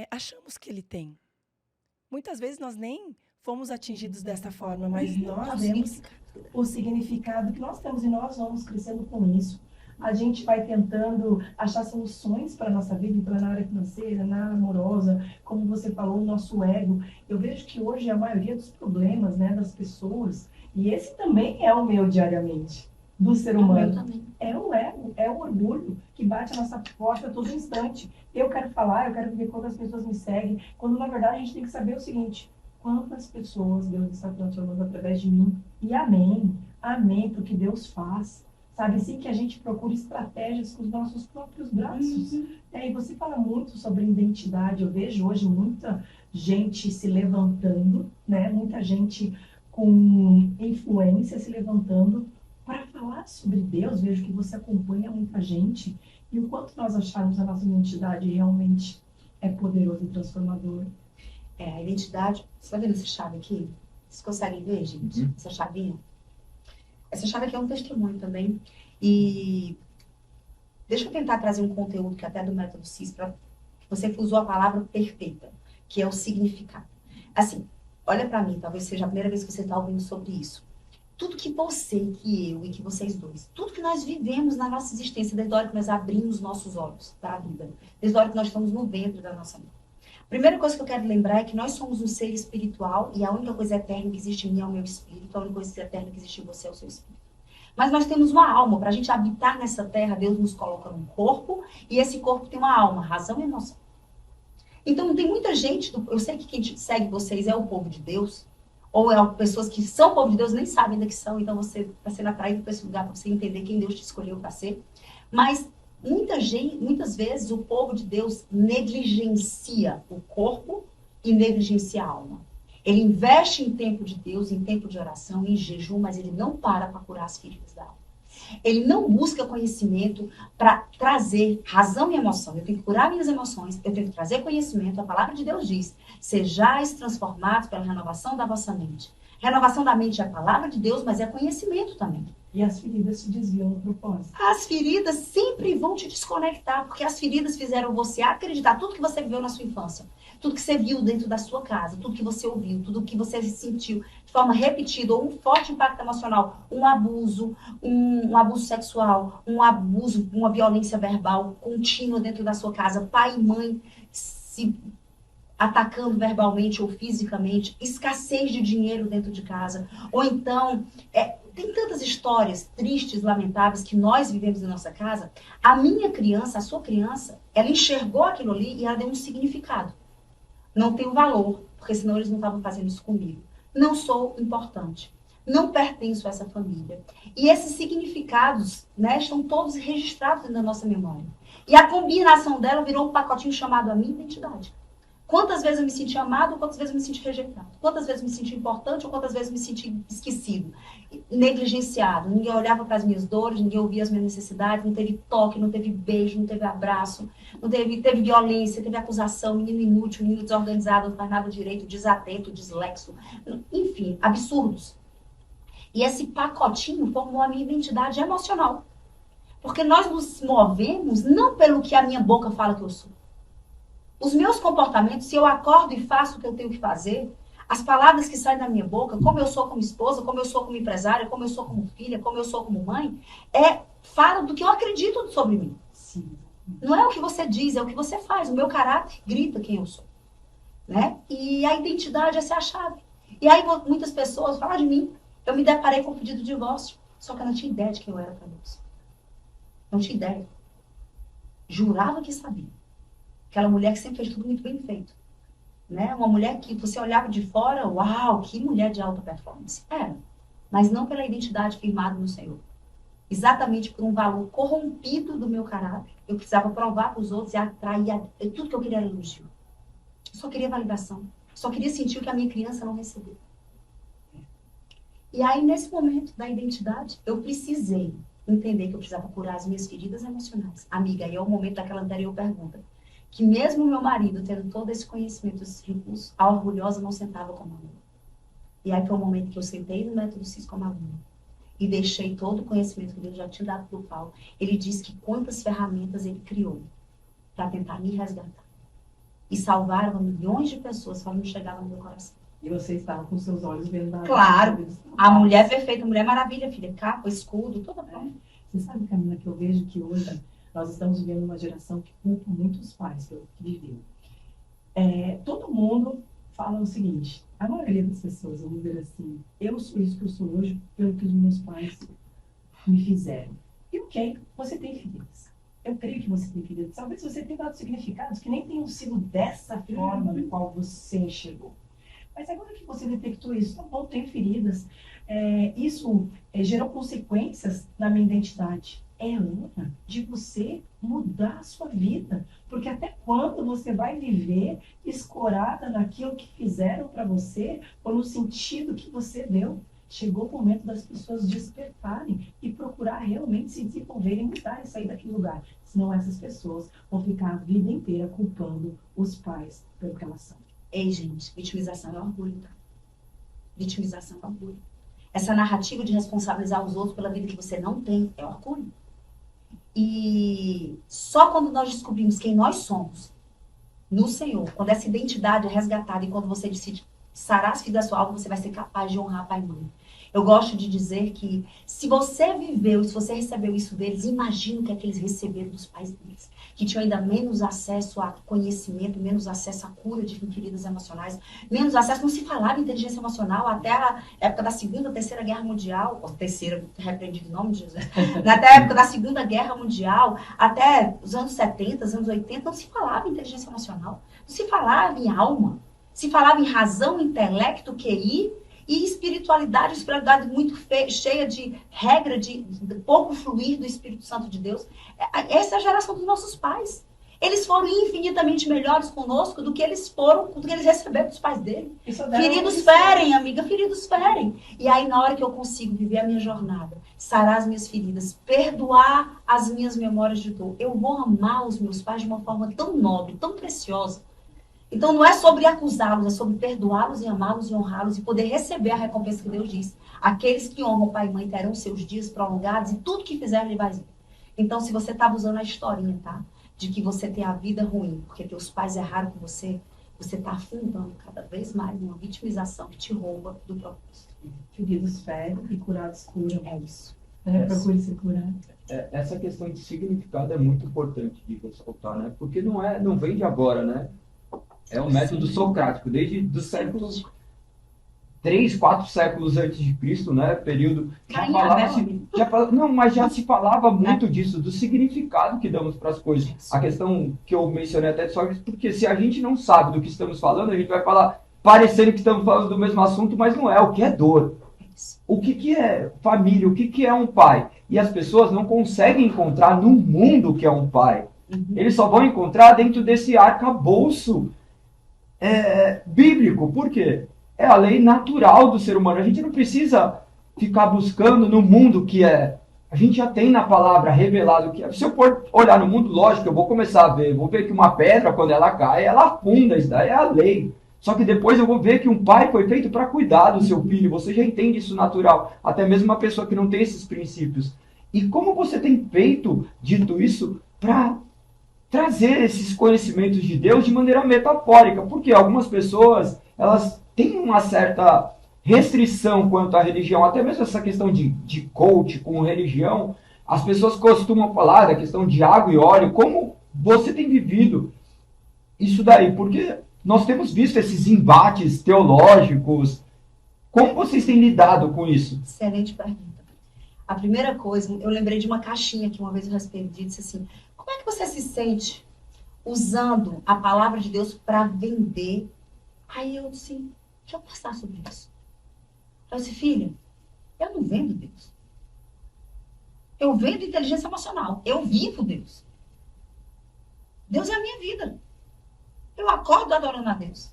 Speaker 1: achamos que ele tem. Muitas vezes nós nem fomos atingidos dessa forma, mas nós sabemos o significado que nós temos e nós vamos crescendo com isso. A gente vai tentando achar soluções para a nossa vida, então na área financeira, na área amorosa, como você falou, o nosso ego. Eu vejo que hoje a maioria dos problemas, né, das pessoas, e esse também é o meu diariamente, do ser humano, é o ego, é o orgulho que bate a nossa porta a todo instante. Eu quero falar, eu quero ver quantas pessoas me seguem, quando na verdade a gente tem que saber o seguinte: quantas pessoas Deus está transformando através de mim? E amém, amém, porque Deus faz. Sabe, assim que a gente procura estratégias com os nossos próprios braços. E você fala muito sobre identidade. Eu vejo hoje muita gente se levantando, né? Muita gente com influência se levantando para falar sobre Deus. Vejo que você acompanha muita gente. E o quanto nós acharmos a nossa identidade realmente é poderoso e transformador.
Speaker 3: A identidade, você tá vendo essa chave aqui? Vocês conseguem ver, gente? Essa chavinha? Essa chave aqui é um testemunho também. E deixa eu tentar trazer um conteúdo que até do método CIS, para que você usou a palavra perfeita, que é o significado. Assim, olha para mim, talvez seja a primeira vez que você está ouvindo sobre isso. Tudo que você, que eu e que vocês dois, tudo que nós vivemos na nossa existência, desde a hora que nós abrimos nossos olhos para a vida, desde a hora que nós estamos no ventre da nossa mãe. A primeira coisa que eu quero lembrar é que nós somos um ser espiritual e a única coisa eterna que existe em mim é o meu espírito, a única coisa eterna que existe em você é o seu espírito. Mas nós temos uma alma. Para a gente habitar nessa terra, Deus nos coloca num corpo e esse corpo tem uma alma, razão e emoção. Então, tem muita gente, eu sei que quem segue vocês é o povo de Deus, ou é pessoas que são povo de Deus, nem sabem ainda que são, então você está sendo atraído para esse lugar para você entender quem Deus te escolheu para ser. Mas muitas vezes o povo de Deus negligencia o corpo e negligencia a alma. Ele investe em tempo de Deus, em tempo de oração, em jejum, mas ele não para curar as feridas da alma. Ele não busca conhecimento para trazer razão e emoção. Eu tenho que curar minhas emoções, eu tenho que trazer conhecimento. A palavra de Deus diz: sejais transformados pela renovação da vossa mente. Renovação da mente é a palavra de Deus, mas é conhecimento também.
Speaker 4: E as feridas se desviam do propósito.
Speaker 3: As feridas sempre vão te desconectar, porque as feridas fizeram você acreditar tudo que você viveu na sua infância, tudo que você viu dentro da sua casa, tudo que você ouviu, tudo que você sentiu de forma repetida, ou um forte impacto emocional, um abuso sexual, um abuso, uma violência verbal contínua dentro da sua casa, pai e mãe se atacando verbalmente ou fisicamente, escassez de dinheiro dentro de casa, ou então tem tantas histórias tristes, lamentáveis que nós vivemos em nossa casa. A minha criança, a sua criança, ela enxergou aquilo ali e ela deu um significado. Não tem valor, porque senão eles não estavam fazendo isso comigo. Não sou importante. Não pertenço a essa família. E esses significados, né, estão todos registrados na nossa memória. E a combinação dela virou um pacotinho chamado a minha identidade. Quantas vezes eu me senti amado, quantas vezes eu me senti rejeitado. Quantas vezes eu me senti importante ou quantas vezes eu me senti esquecido, negligenciado. Ninguém olhava para as minhas dores, ninguém ouvia as minhas necessidades, não teve toque, não teve beijo, não teve abraço, não teve violência, teve acusação, menino inútil, menino desorganizado, não faz nada direito, desatento, dislexo, enfim, absurdos. E esse pacotinho formou a minha identidade emocional. Porque nós nos movemos não pelo que a minha boca fala que eu sou. Os meus comportamentos, se eu acordo e faço o que eu tenho que fazer, as palavras que saem da minha boca, como eu sou como esposa, como eu sou como empresária, como eu sou como filha, como eu sou como mãe, fala do que eu acredito sobre mim.
Speaker 4: Sim.
Speaker 3: Não é o que você diz, é o que você faz. O meu caráter grita quem eu sou. Né? E a identidade, essa é a chave. E aí muitas pessoas falam de mim. Eu me deparei com um pedido de divórcio, só que eu não tinha ideia de quem eu era para Deus. Não tinha ideia. Jurava que sabia. Aquela mulher que sempre fez tudo muito bem feito. Né? Uma mulher que você olhava de fora, uau, que mulher de alta performance. Era. Mas não pela identidade firmada no Senhor. Exatamente por um valor corrompido do meu caráter. Eu precisava provar para os outros e atrair tudo que eu queria era elogio. Eu só queria validação. Eu só queria sentir o que a minha criança não recebeu. E aí, nesse momento da identidade, eu precisei entender que eu precisava curar as minhas feridas emocionais. Amiga, aí é o momento daquela anterior pergunta. Que mesmo meu marido tendo todo esse conhecimento, esses recursos, a orgulhosa não sentava como aluna. E aí foi o momento que eu sentei no método CIS como aluna. E deixei todo o conhecimento que Deus já tinha dado para o Paulo. Ele disse que quantas ferramentas ele criou para tentar me resgatar. E salvaram milhões de pessoas, só não chegava no meu coração.
Speaker 4: E você estava com seus olhos vendo a...
Speaker 3: Claro, a mulher perfeita, a mulher maravilha, filha, capa, escudo, toda pronta.
Speaker 4: Você sabe, Camila, que eu vejo que hoje nós estamos vivendo uma geração que culpa muitos pais pelo que viveu. Todo mundo fala o seguinte, a maioria das pessoas vão dizer assim, eu sou isso que eu sou hoje pelo que os meus pais me fizeram. E ok, você tem feridas. Eu creio que você tem feridas. Talvez você tenha dado significados que nem tenham sido dessa forma no qual você enxergou. Mas agora que você detectou isso, tá bom, tem feridas. Isso gerou consequências na minha identidade. É hora de você mudar a sua vida. Porque até quando você vai viver escorada naquilo que fizeram para você ou no sentido que você deu? Chegou o momento das pessoas despertarem e procurar realmente se desenvolverem, mudar e sair daquele lugar. Senão essas pessoas vão ficar a vida inteira culpando os pais pelo que elas são.
Speaker 3: Ei, gente, vitimização é orgulho, tá? Vitimização é orgulho. Essa narrativa de responsabilizar os outros pela vida que você não tem é orgulho. E só quando nós descobrimos quem nós somos no Senhor, quando essa identidade é resgatada e quando você decide sarar as filhas da sua alma, você vai ser capaz de honrar pai e mãe. Eu gosto de dizer que se você viveu, se você recebeu isso deles, imagina o que é que eles receberam dos pais deles, que tinham ainda menos acesso a conhecimento, menos acesso à cura de feridas emocionais, menos acesso, não se falava em inteligência emocional até a época da Segunda, Terceira Guerra Mundial, ou Terceira, repreendido em nome de Jesus, até a época da Segunda Guerra Mundial, até os anos 70, os anos 80, não se falava em inteligência emocional, não se falava em alma, se falava em razão, intelecto, QI, e espiritualidade muito cheia de regra, de pouco fluir do Espírito Santo de Deus. Essa é a geração dos nossos pais. Eles foram infinitamente melhores conosco do que eles receberam dos pais dele. Feridos ferem, amiga, feridos ferem. E aí, na hora que eu consigo viver a minha jornada, sarar as minhas feridas, perdoar as minhas memórias de dor, eu vou amar os meus pais de uma forma tão nobre, tão preciosa. Então, não é sobre acusá-los, é sobre perdoá-los e amá-los e honrá-los e poder receber a recompensa que Deus diz. Aqueles que honram pai e mãe terão seus dias prolongados e tudo que fizerem ele vai vir. Então, se você estava usando a historinha, tá? De que você tem a vida ruim, porque teus pais erraram com você está afundando cada vez mais numa vitimização que te rouba do propósito.
Speaker 4: Feridos ferem e curados curam.
Speaker 3: É isso.
Speaker 4: Procure se curar.
Speaker 2: Essa questão de significado é muito importante de ressaltar, né? Porque não vem de agora, né? É um método socrático, desde os séculos 3, 4 séculos antes de Cristo, né? Período já se falava muito disso, do significado que damos para as coisas. A questão que eu mencionei até de Sócrates, porque se a gente não sabe do que estamos falando, a gente vai falar parecendo que estamos falando do mesmo assunto, mas não é. O que é dor? O que é família? O que é um pai? E as pessoas não conseguem encontrar no mundo o que é um pai. Eles só vão encontrar dentro desse arcabouço bíblico. Por quê? É a lei natural do ser humano. A gente não precisa ficar buscando no mundo que é. A gente já tem na palavra revelado que é. Se eu for olhar no mundo, lógico, eu vou começar a ver. Vou ver que uma pedra, quando ela cai, ela afunda. Isso daí é a lei. Só que depois eu vou ver que um pai foi feito para cuidar do seu filho. Você já entende isso natural. Até mesmo uma pessoa que não tem esses princípios. E como você tem feito, dito isso, para trazer esses conhecimentos de Deus de maneira metafórica? Porque algumas pessoas, elas têm uma certa restrição quanto à religião. Até mesmo essa questão de coach com religião, as pessoas costumam falar da questão de água e óleo. Como você tem vivido isso daí? Porque nós temos visto esses embates teológicos. Como vocês têm lidado com isso?
Speaker 3: Excelente pergunta. A primeira coisa, eu lembrei de uma caixinha que uma vez eu respondi e disse assim: como é que você se sente usando a palavra de Deus para vender? Aí eu disse: deixa eu pensar sobre isso. Eu disse: filha, eu não vendo Deus. Eu vendo inteligência emocional. Eu vivo Deus. Deus é a minha vida. Eu acordo adorando a Deus.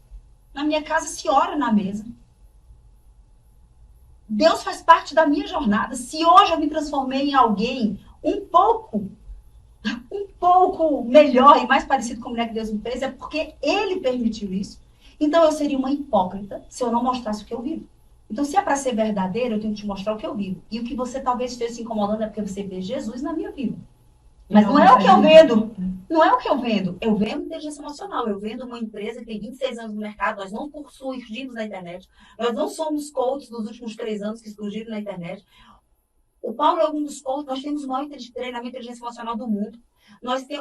Speaker 3: Na minha casa se ora na mesa. Deus faz parte da minha jornada. Se hoje eu me transformei em alguém um pouco melhor e mais parecido com a mulher que Deus me fez, é porque Ele permitiu isso. Então eu seria uma hipócrita se eu não mostrasse o que eu vivo. Então, se é para ser verdadeiro, eu tenho que te mostrar o que eu vivo. E o que você talvez esteja se incomodando é porque você vê Jesus na minha vida. Mas não é o que eu vendo. Não é o que eu vendo. Eu vendo inteligência emocional. Eu vendo uma empresa que tem 26 anos no mercado. Nós não surgimos na internet. Nós não somos coaches dos últimos 3 anos que surgiram na internet. O Paulo é um dos coaches. Nós temos o maior treinamento de inteligência emocional do mundo.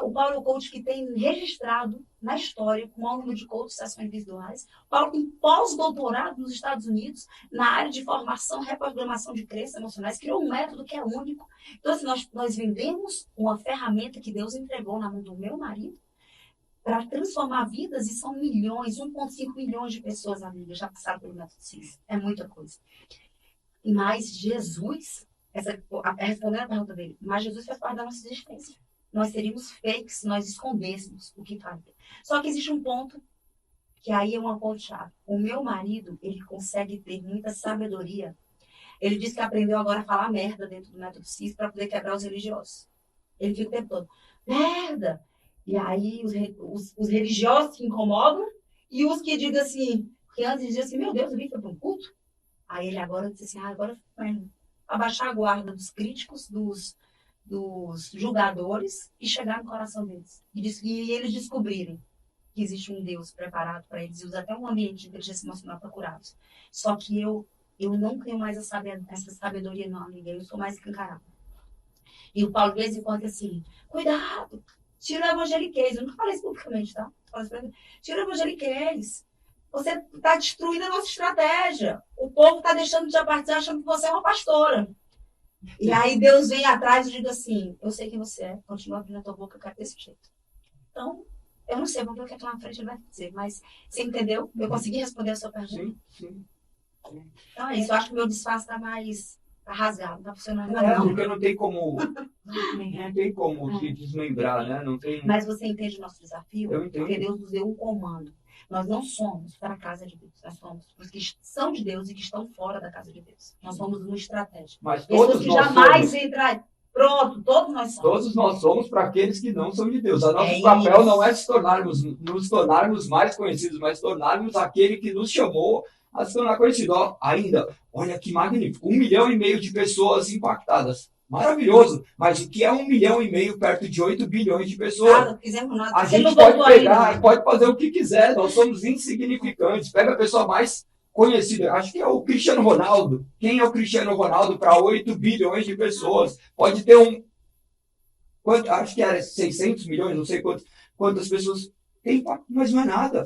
Speaker 3: O Paulo é o coach que tem registrado na história com o maior número de coaches de sessões individuais. O Paulo tem pós-doutorado nos Estados Unidos na área de formação, reprogramação de crenças emocionais. Criou um método que é único. Então, assim, nós vendemos uma ferramenta que Deus entregou na mão do meu marido para transformar vidas, e são milhões, 1,5 milhões de pessoas, amigas, já passaram pelo método CIS. É muita coisa. Mas Jesus, respondendo a pergunta dele, mas Jesus faz parte da nossa existência. Nós seríamos fakes se nós escondêssemos o que fazia. Só que existe um ponto que aí é uma ponto-chave. O meu marido, ele consegue ter muita sabedoria. Ele diz que aprendeu agora a falar merda dentro do método CIS para poder quebrar os religiosos. Ele fica o tempo todo, merda! E aí os religiosos se incomodam E os que dizem assim, porque antes diziam assim, meu Deus, o Vitor foi para um culto? Aí ele agora disse assim, agora vai abaixar a guarda dos críticos, dos julgadores e chegar no coração deles. E eles descobrirem que existe um Deus preparado para eles, e usa até um ambiente de inteligência emocional para curá-los. Só que eu não tenho mais essa sabedoria, não, amiga. Eu sou mais escancarada. E o Paulo, de vez em quando, assim, cuidado, tira o evangeliquez. Eu nunca falei isso publicamente, tá? Tira o evangeliquez. Você está destruindo a nossa estratégia. O povo está deixando de aparecer achando que você é uma pastora. E aí Deus vem atrás e diz assim, eu sei quem você é, continua abrindo a tua boca, eu quero desse jeito. Então, eu não sei, vamos ver o que aqui na frente ele vai dizer, mas você entendeu? Eu consegui responder a sua pergunta?
Speaker 2: Sim.
Speaker 3: Então é isso, eu acho que o meu disfarce está mais rasgado, não está funcionando
Speaker 2: Não,
Speaker 3: não.
Speaker 2: porque não tem como se desmembrar, né? Não tem...
Speaker 3: Mas você entende o nosso desafio?
Speaker 2: Eu entendo.
Speaker 3: Porque Deus nos deu um comando. Nós não somos para a casa de Deus, nós somos para os que são de Deus e que estão fora da casa de Deus. Nós somos uma estratégia.
Speaker 2: Mas
Speaker 3: Pessoas
Speaker 2: todos
Speaker 3: que
Speaker 2: nós
Speaker 3: jamais
Speaker 2: somos.
Speaker 3: entrarem. Pronto, todos nós somos.
Speaker 2: Todos nós somos para aqueles que não são de Deus. O nosso
Speaker 3: É
Speaker 2: papel
Speaker 3: isso.
Speaker 2: não é nos tornarmos mais conhecidos, mas tornarmos aquele que nos chamou a se tornar conhecido. Ó, ainda, olha que magnífico, 1,5 milhão de pessoas impactadas. Maravilhoso. Mas o que é 1,5 milhão perto de 8 bilhões de pessoas?
Speaker 3: Nada, não fizemos nada.
Speaker 2: A
Speaker 3: Você
Speaker 2: gente
Speaker 3: não
Speaker 2: pode
Speaker 3: voltou aí,
Speaker 2: pegar,
Speaker 3: não.
Speaker 2: pode fazer o que quiser, nós somos insignificantes. Pega a pessoa mais conhecida, acho que é o Cristiano Ronaldo. Quem é o Cristiano Ronaldo para 8 bilhões de pessoas? Pode ter acho que era 600 milhões, não sei quantas pessoas tem, mas não é nada.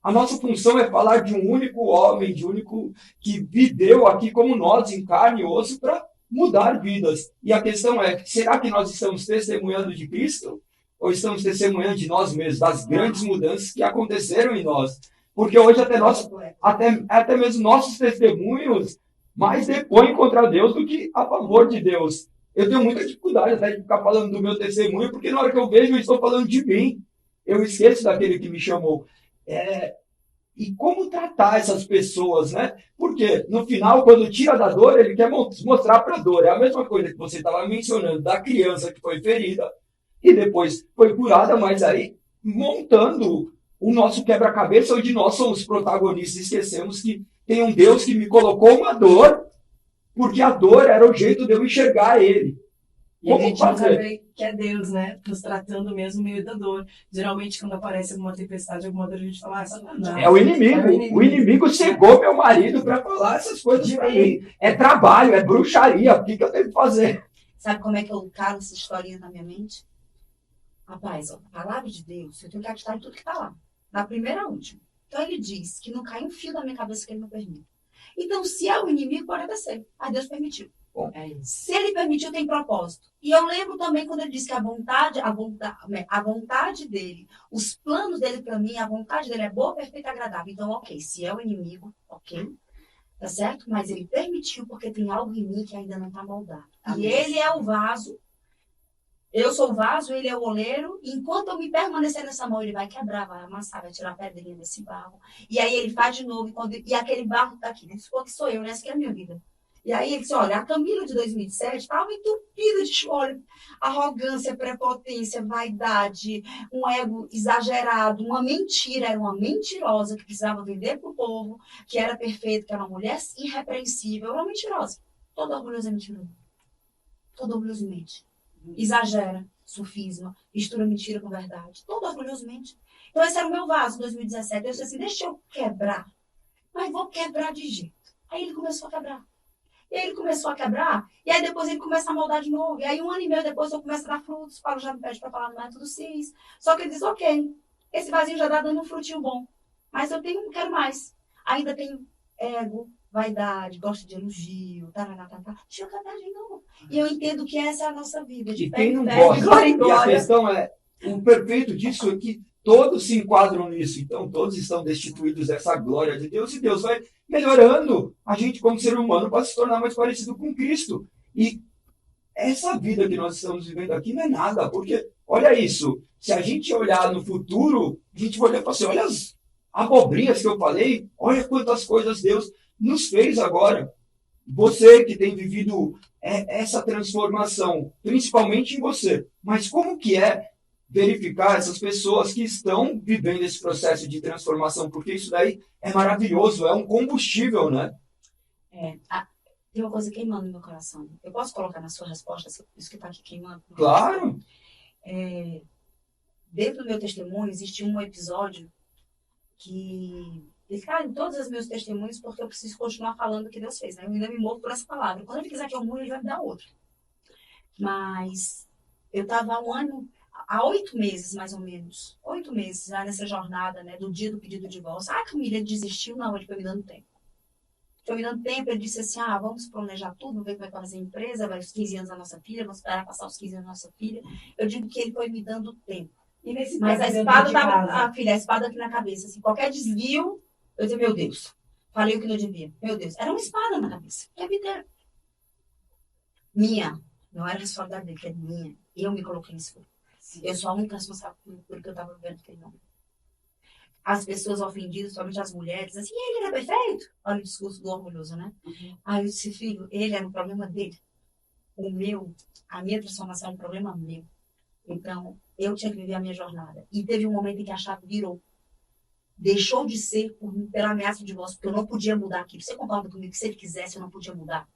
Speaker 2: A nossa função é falar de um único homem, de um único que viveu aqui como nós, em carne e osso, para mudar vidas. E a questão é, será que nós estamos testemunhando de Cristo? Ou estamos testemunhando de nós mesmos, das grandes mudanças que aconteceram em nós? Porque hoje até mesmo nossos testemunhos mais depõem contra Deus do que a favor de Deus. Eu tenho muita dificuldade até de ficar falando do meu testemunho, porque na hora que eu vejo, eu estou falando de mim. Eu esqueço daquele que me chamou. E como tratar essas pessoas, né? Porque, no final, quando tira da dor, ele quer mostrar para a dor. É a mesma coisa que você estava mencionando da criança que foi ferida e depois foi curada, mas aí montando o nosso quebra-cabeça, onde nós somos protagonistas. Esquecemos que tem um Deus que me colocou uma dor, porque a dor era o jeito de eu enxergar ele.
Speaker 4: E a gente não sabe que é Deus, né? Nos tratando mesmo no meio da dor. Geralmente, quando aparece alguma tempestade, alguma dor, a gente fala, Satanás.
Speaker 2: É o inimigo. O inimigo cegou meu marido para falar essas coisas para mim. É trabalho, é bruxaria. O que eu tenho que fazer?
Speaker 3: Sabe como é que eu calo essa historinha na minha mente? Rapaz, ó, a palavra de Deus, eu tenho que acreditar em tudo que está lá. Na primeira e última. Então ele diz que não cai um fio da minha cabeça que ele não permite. Então, se é o inimigo, pode até ser. Mas Deus permitiu.
Speaker 2: Bom,
Speaker 3: se ele permitiu, tem propósito. E eu lembro também quando ele disse que a vontade dele, os planos dele para mim, a vontade dele é boa, perfeita e agradável. Então, ok, se é o inimigo, ok, tá certo? Mas ele permitiu porque tem algo em mim que ainda não está moldado. E ele é o vaso, eu sou o vaso, ele é o oleiro. E enquanto eu me permanecer nessa mão, ele vai quebrar, vai amassar, vai tirar a pedrinha desse barro. E aí ele faz de novo, e aquele barro está aqui. Isso que sou eu, né? Essa que é a minha vida. E aí ele disse, olha, a Camila de 2007 estava entupida de olha, arrogância, prepotência, vaidade, um ego exagerado, uma mentira, era uma mentirosa que precisava vender para o povo, que era perfeita, que era uma mulher irrepreensível, era uma mentirosa. Todo orgulhoso é mentiroso. Todo orgulhoso mente. Exagera, sofisma, mistura mentira com verdade. Todo orgulhoso mente. Então esse era o meu vaso em 2017. Eu disse assim, deixa eu quebrar, mas vou quebrar de jeito. Aí ele começou a quebrar. E aí ele começou a quebrar, e aí depois ele começa a moldar de novo. E aí 1 ano e meio depois eu começo a dar frutos. Paulo já me pede para falar no método CIS. Só que ele diz, ok, esse vasinho já está dando um frutinho bom. Mas eu quero mais. Ainda tenho ego, vaidade, gosto de elogio, deixa eu quebrar de novo. E eu entendo que essa é a nossa vida. De
Speaker 2: E
Speaker 3: fé
Speaker 2: quem
Speaker 3: em
Speaker 2: não
Speaker 3: fé,
Speaker 2: gosta?
Speaker 3: de glória em
Speaker 2: E a
Speaker 3: glória.
Speaker 2: questão é, o perfeito disso é que todos se enquadram nisso. Então, todos estão destituídos dessa glória de Deus. E Deus vai melhorando a gente como ser humano para se tornar mais parecido com Cristo. E essa vida que nós estamos vivendo aqui não é nada. Porque, olha isso, se a gente olhar no futuro, a gente vai olhar e falar assim, olha as abobrinhas que eu falei, olha quantas coisas Deus nos fez agora. Você que tem vivido essa transformação, principalmente em você. Mas como que é verificar essas pessoas que estão vivendo esse processo de transformação, porque isso daí é maravilhoso, é um combustível, né?
Speaker 3: Tem uma coisa queimando no meu coração. Eu posso colocar na sua resposta isso que está aqui queimando?
Speaker 2: Claro!
Speaker 3: Dentro do meu testemunho, existe um episódio que ele cai em todos os meus testemunhos porque eu preciso continuar falando o que Deus fez, né? Eu ainda me movo por essa palavra. Quando ele quiser que eu mude, ele vai me dar outra. Mas eu estava há 8 meses, mais ou menos, 8 meses já nessa jornada, né, do dia do pedido de divórcio. Ah, Camila, ele desistiu? Não, ele foi me dando tempo. Foi me dando tempo, ele disse assim, vamos planejar tudo, ver como é que vai fazer a empresa, vai os 15 anos da nossa filha, vamos esperar passar os 15 anos da nossa filha. Eu digo que ele foi me dando tempo. Mas a espada estava, filha, a espada aqui na cabeça, assim, qualquer desvio, eu dizia, meu Deus, falei o que não devia. Meu Deus, era uma espada na cabeça, o tempo inteiro. Minha, não era responsabilidade dele, que é minha. Eu me coloquei nisso. Eu sou a única responsável por que eu estava vivendo aquele momento. As pessoas ofendidas, somente as mulheres, assim, ele era perfeito. Olha o discurso do orgulhoso, né? Aí eu disse, filho, ele era um problema dele. A minha transformação é um problema meu. Então, eu tinha que viver a minha jornada. E teve um momento em que a chave virou. Deixou de ser pela ameaça de divórcio, porque eu não podia mudar aquilo. Você concorda comigo que se ele quisesse, eu não podia mudar?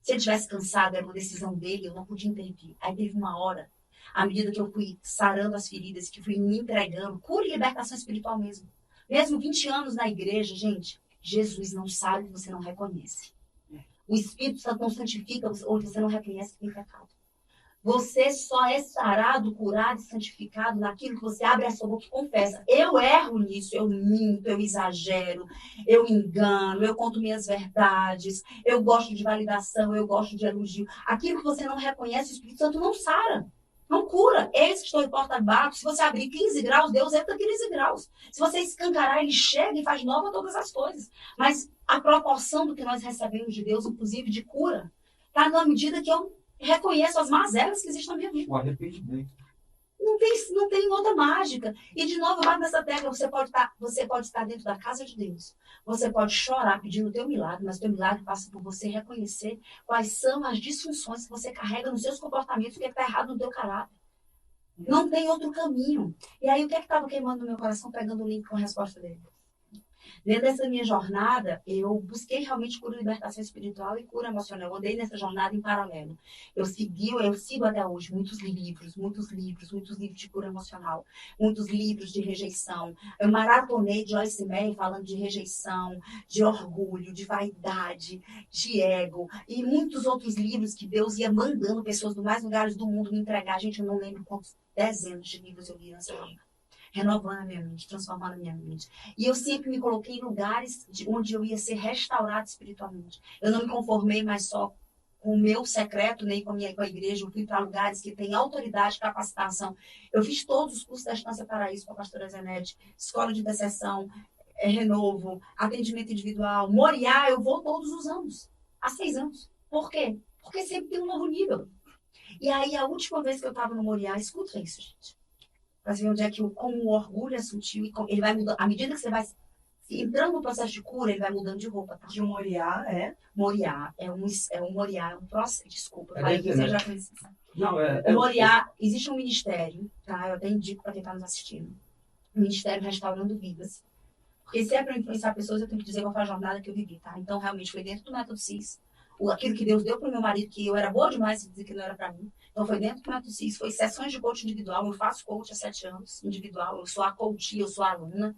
Speaker 3: Se ele estivesse cansado, era uma decisão dele, eu não podia intervir. Aí teve uma hora, à medida que eu fui sarando as feridas, que fui me entregando, cura e libertação espiritual mesmo. Mesmo 20 anos na igreja, gente, Jesus não sabe que você não reconhece. O Espírito Santo não santifica ou você não reconhece que tem pecado. Você só é sarado, curado e santificado naquilo que você abre a sua boca e confessa. Eu erro nisso, eu minto, eu exagero, eu engano, eu conto minhas verdades, eu gosto de validação, eu gosto de elogio. Aquilo que você não reconhece, o Espírito Santo não sara, não cura. Eles que estão em porta-barco, se você abrir 15 graus, Deus entra 15 graus. Se você escancarar, ele chega e faz nova todas as coisas. Mas a proporção do que nós recebemos de Deus, inclusive de cura, está na medida que eu reconheço as mazelas que existem na minha vida.
Speaker 2: O arrependimento.
Speaker 3: Não tem outra mágica. E, de novo, eu bato nessa tecla. Você pode estar dentro da casa de Deus. Você pode chorar pedindo o teu milagre, mas o teu milagre passa por você reconhecer quais são as disfunções que você carrega nos seus comportamentos, o que está errado no teu caráter. Não tem outro caminho. E aí, o que estava queimando no meu coração, pegando o link com a resposta dele? Dentro dessa minha jornada, eu busquei realmente cura e libertação espiritual e cura emocional. Eu andei nessa jornada em paralelo. Eu sigo até hoje muitos livros de cura emocional, muitos livros de rejeição. Eu maratonei Joyce Meyer falando de rejeição, de orgulho, de vaidade, de ego e muitos outros livros que Deus ia mandando pessoas dos mais lugares do mundo me entregar. Gente, eu não lembro quantos dezenas de livros eu li nessa jornada. Renovando a minha mente, transformando a minha mente. E eu sempre me coloquei em lugares onde eu ia ser restaurado espiritualmente. Eu não me conformei mais só com o meu secreto, nem com a igreja. Eu fui para lugares que têm autoridade, capacitação. Eu fiz todos os cursos da Estância Paraíso com a pastora Zenete, escola de intercessão, renovo, atendimento individual. Moriá, eu vou todos os anos. Há 6 anos. Por quê? Porque sempre tem um novo nível. E aí, a última vez que eu estava no Moriá, escuta isso, gente. Para ver onde é que como o orgulho é sutil e ele vai mudando. À medida que você vai entrando no processo de cura, ele vai mudando de roupa. Tá?
Speaker 4: De Moriá,
Speaker 3: Moriá é um processo. Desculpa,
Speaker 2: você
Speaker 3: já conhece.
Speaker 2: Não,
Speaker 3: Moriá, existe um ministério, tá? Eu até indico para quem está nos assistindo. O Ministério Restaurando Vidas. Porque se é para influenciar pessoas, eu tenho que dizer qual foi a jornada que eu vivi, tá? Então, realmente, foi dentro do método CIS. Aquilo que Deus deu para o meu marido, que eu era boa demais de dizer que não era para mim. Então, foi dentro do método CIS, foi sessões de coach individual. Eu faço coach há 7 anos, individual. Eu sou a coach, eu sou a aluna.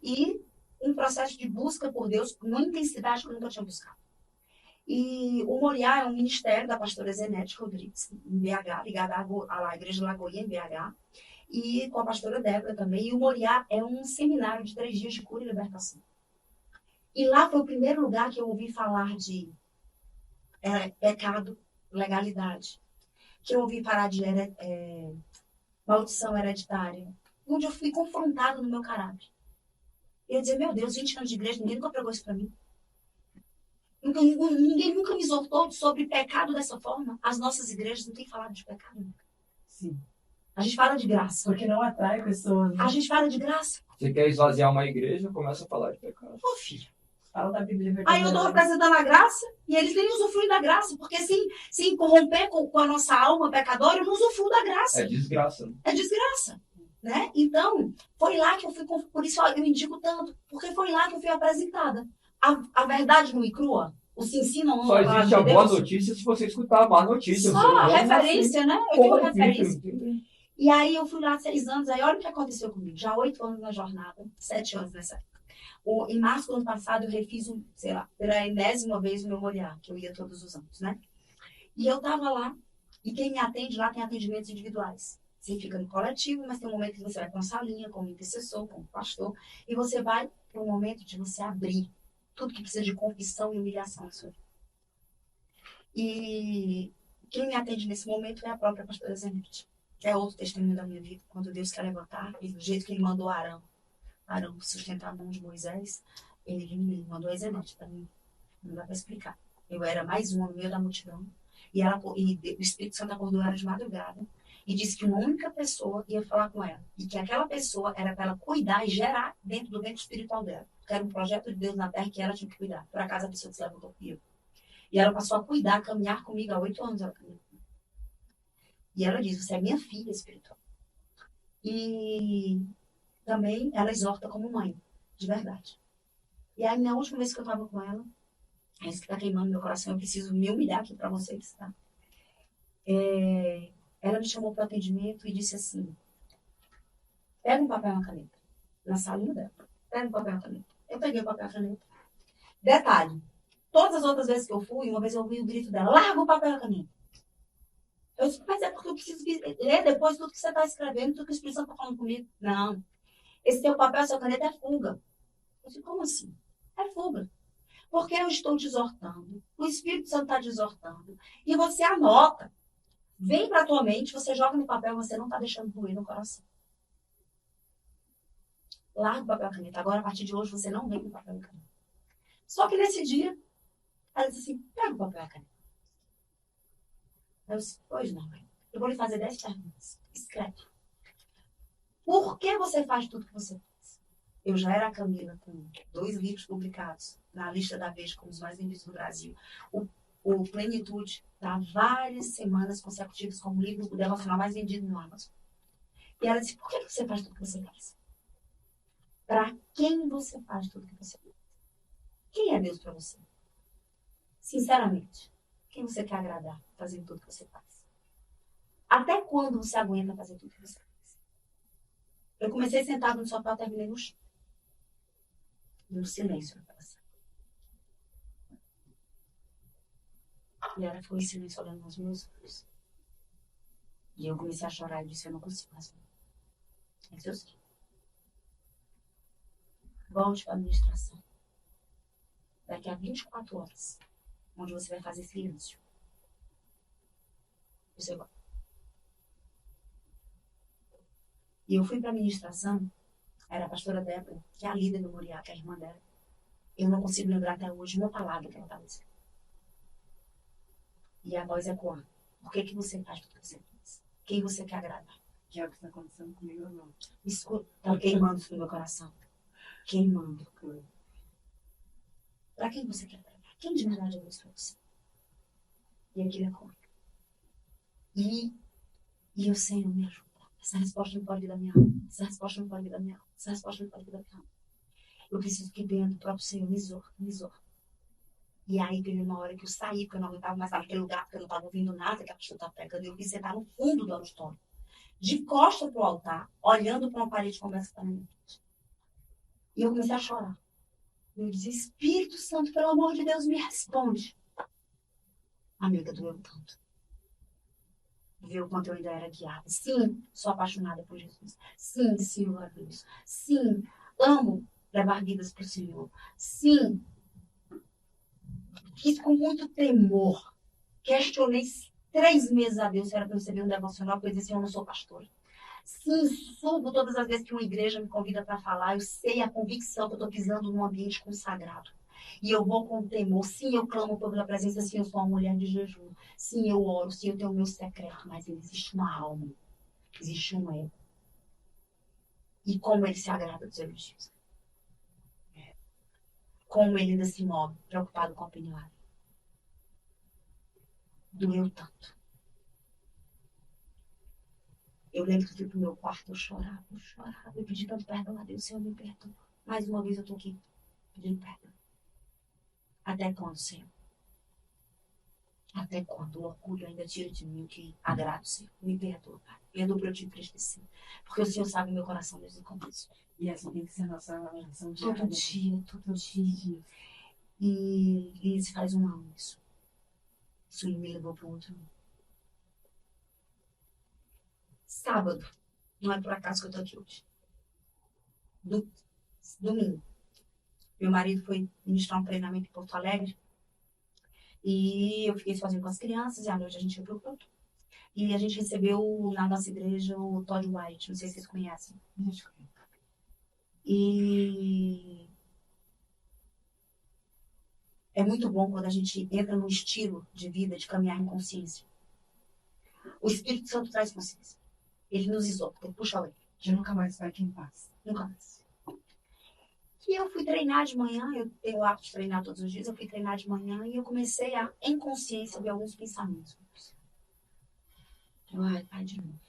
Speaker 3: E um processo de busca por Deus numa intensidade que eu nunca tinha buscado. E o Moriá é um ministério da pastora Zenete Rodrigues, em BH, ligada à Igreja Lagoinha, em BH. E com a pastora Débora também. E o Moriá é um seminário de 3 dias de cura e libertação. E lá foi o primeiro lugar que eu ouvi falar de pecado, legalidade. Que eu ouvi falar de maldição hereditária. Onde eu fui confrontado no meu caráter. Eu dizia, meu Deus, 20 anos de igreja, ninguém nunca pregou isso para mim. Ninguém nunca me exortou sobre pecado dessa forma. As nossas igrejas não têm falado de pecado.
Speaker 4: Sim.
Speaker 3: A gente fala de graça.
Speaker 4: Porque não atrai pessoas. Né?
Speaker 3: A gente fala de graça.
Speaker 2: Você quer esvaziar uma igreja, começa a falar de pecado.
Speaker 3: Ô, filho,
Speaker 4: Fala da Bíblia
Speaker 3: Aí eu estou representando a graça e eles nem usufruem da graça, porque se corromper com a nossa alma pecadora, eu não usufruo da graça.
Speaker 2: É desgraça.
Speaker 3: É desgraça. Né? Então, foi lá que eu fui, por isso eu indico tanto, porque foi lá que eu fui apresentada. A verdade nua e crua, o se ensina ou não.
Speaker 2: Só existe a boa notícia se você escutar a má notícia.
Speaker 3: Só a referência, né? Eu tenho referência. E aí eu fui lá 6 anos, aí olha o que aconteceu comigo. Já 8 anos na jornada, 7 anos nessa época. Em março do ano passado, eu refiz, pela enésima vez o meu memorial, que eu ia todos os anos, né? E eu estava lá, e quem me atende lá tem atendimentos individuais. Você fica no coletivo, mas tem um momento que você vai para uma salinha, como intercessor, como pastor, e você vai para um momento de você abrir tudo que precisa de confissão e humilhação na sua vida. E quem me atende nesse momento é a própria pastora Zenete. É outro testemunho da minha vida, quando Deus quer levantar, e do jeito que ele mandou Arão sustentar a mão de Moisés, ele mandou a Zenete para mim. Não dá para explicar. Eu era mais uma no meio da multidão, e o Espírito Santo acordou ela de madrugada, e disse que uma única pessoa ia falar com ela. E que aquela pessoa era para ela cuidar e gerar dentro do ventre espiritual dela. Que era um projeto de Deus na terra que ela tinha que cuidar. Por acaso a pessoa se levantou comigo. E ela passou a cuidar, a caminhar comigo há 8 anos. Ela caminhou comigo. E ela diz, você é minha filha espiritual. E também ela exorta como mãe, de verdade. E aí, na última vez que eu estava com ela, é isso que está queimando meu coração, eu preciso me humilhar aqui para vocês, tá? Ela me chamou para o atendimento e disse assim, pega um papel e uma caneta. Na salinha dela. Pega um papel e uma caneta. Eu peguei o papel e a caneta. Detalhe, todas as outras vezes que eu fui, uma vez eu ouvi o grito dela, larga o papel e a caneta. Eu disse, mas é porque eu preciso ler depois tudo que você está escrevendo, tudo que o Espírito Santo está falando comigo. Não. Esse teu papel, essa caneta é fuga. Eu disse, como assim? É fuga. Porque eu estou te exortando. O Espírito Santo está te exortando. E você anota. Vem para a tua mente, você joga no papel, você não está deixando doer no coração. Larga o papel e a caneta. Agora, a partir de hoje, você não vem com papel e caneta. Só que nesse dia, ela disse assim, pega o papel e a caneta. Eu disse, pois não, mãe. Eu vou lhe fazer 10 perguntas. Escreve. Por que você faz tudo que você faz? Eu já era a Camila com 2 livros publicados na lista da Veja como os mais vendidos do Brasil. O Plenitude está várias semanas consecutivas como o livro devocional mais vendido no Amazon. E ela disse, por que você faz tudo que você faz? Para quem você faz tudo que você faz? Quem é Deus para você? Sinceramente, quem você quer agradar fazendo tudo que você faz? Até quando você aguenta fazer tudo que você faz? Eu comecei sentado no sofá, terminei no chão. No silêncio naquela sala. E ela ficou em silêncio olhando nos meus olhos. E eu comecei a chorar e disse, eu não consigo mais. É seu sim. Volte para a administração. Daqui a 24 horas, onde você vai fazer silêncio. Você vai. E eu fui para a administração, era a pastora Débora, que é a líder do Moriá, que é a irmã dela. Eu não consigo lembrar até hoje uma palavra que ela estava dizendo. E a voz ecoando. Por que você faz tudo que você faz? Quem você quer agradar?
Speaker 4: Que é o que está acontecendo comigo agora.
Speaker 3: Escuta, está queimando no meu coração. Queimando. Para quem você quer agradar? Quem de verdade é Deus para você? E aquilo é comigo. E eu, Senhor, me ajuda. Essa resposta não pode vir da minha alma. Essa resposta não pode vir da minha alma. Essa resposta não pode vir da minha alma. Eu preciso que dentro do próprio Senhor me exorta. E aí teve uma hora que eu saí, porque eu não aguentava mais naquele lugar, porque eu não estava ouvindo nada que a pessoa estava pregando. Eu vim sentar no fundo do auditório, de costas para o altar, olhando para uma parede conversa com a minha mente. E eu comecei a chorar. Eu disse, Espírito Santo, pelo amor de Deus, me responde. Amiga, doeu tanto. Viu o quanto eu ainda era guiada. Sim, sou apaixonada por Jesus. Sim, sirvo a Deus. Sim, amo levar vidas para o Senhor. Sim, fiz com muito temor. Questionei 3 meses a Deus se era para eu receber um devocional, porque eu disse assim, eu não sou pastora. Sim, subo todas as vezes que uma igreja me convida para falar. Eu sei a convicção que eu estou pisando num ambiente consagrado. E eu vou com temor. Sim, eu clamo pela presença. Sim, eu sou uma mulher de jejum. Sim, eu oro. Sim, eu tenho o meu secreto. Mas existe uma alma. Existe um ego. E como ele se agrada dos elogios. como ele ainda se move, preocupado com a opinião. Doeu tanto. Eu lembro que eu fui pro meu quarto, eu chorava. Eu pedi tanto perdão a Deus, Senhor, me perdoa. Mais uma vez eu tô aqui, pedindo perdão. Até quando, Senhor? Até quando o orgulho ainda tira de mim o que agrada o Senhor? Me perdoa, Pai. Perdoa por eu te entristecer. Porque o Senhor sabe o meu coração desde o começo.
Speaker 4: E essa tem que ser a nossa oração diária.
Speaker 3: Todo dia. E se faz um ano isso. Isso me levou para um outro ano. Sábado. Não é por acaso que eu tô aqui hoje. Domingo. Meu marido foi ministrar um treinamento em Porto Alegre. E eu fiquei sozinha com as crianças. E à noite a gente foi pro culto. E a gente recebeu na nossa igreja o Todd White. Não sei se vocês conhecem. E é muito bom quando a gente entra num estilo de vida, de caminhar em consciência. O Espírito Santo traz consciência. Ele nos isola, ele puxa a lei.
Speaker 4: Já nunca mais vai quem passa.
Speaker 3: Nunca mais. E eu fui treinar de manhã, eu tenho o hábito de treinar todos os dias, eu fui treinar de manhã e eu comecei a, em consciência, ver alguns pensamentos. Ai, pai, de novo.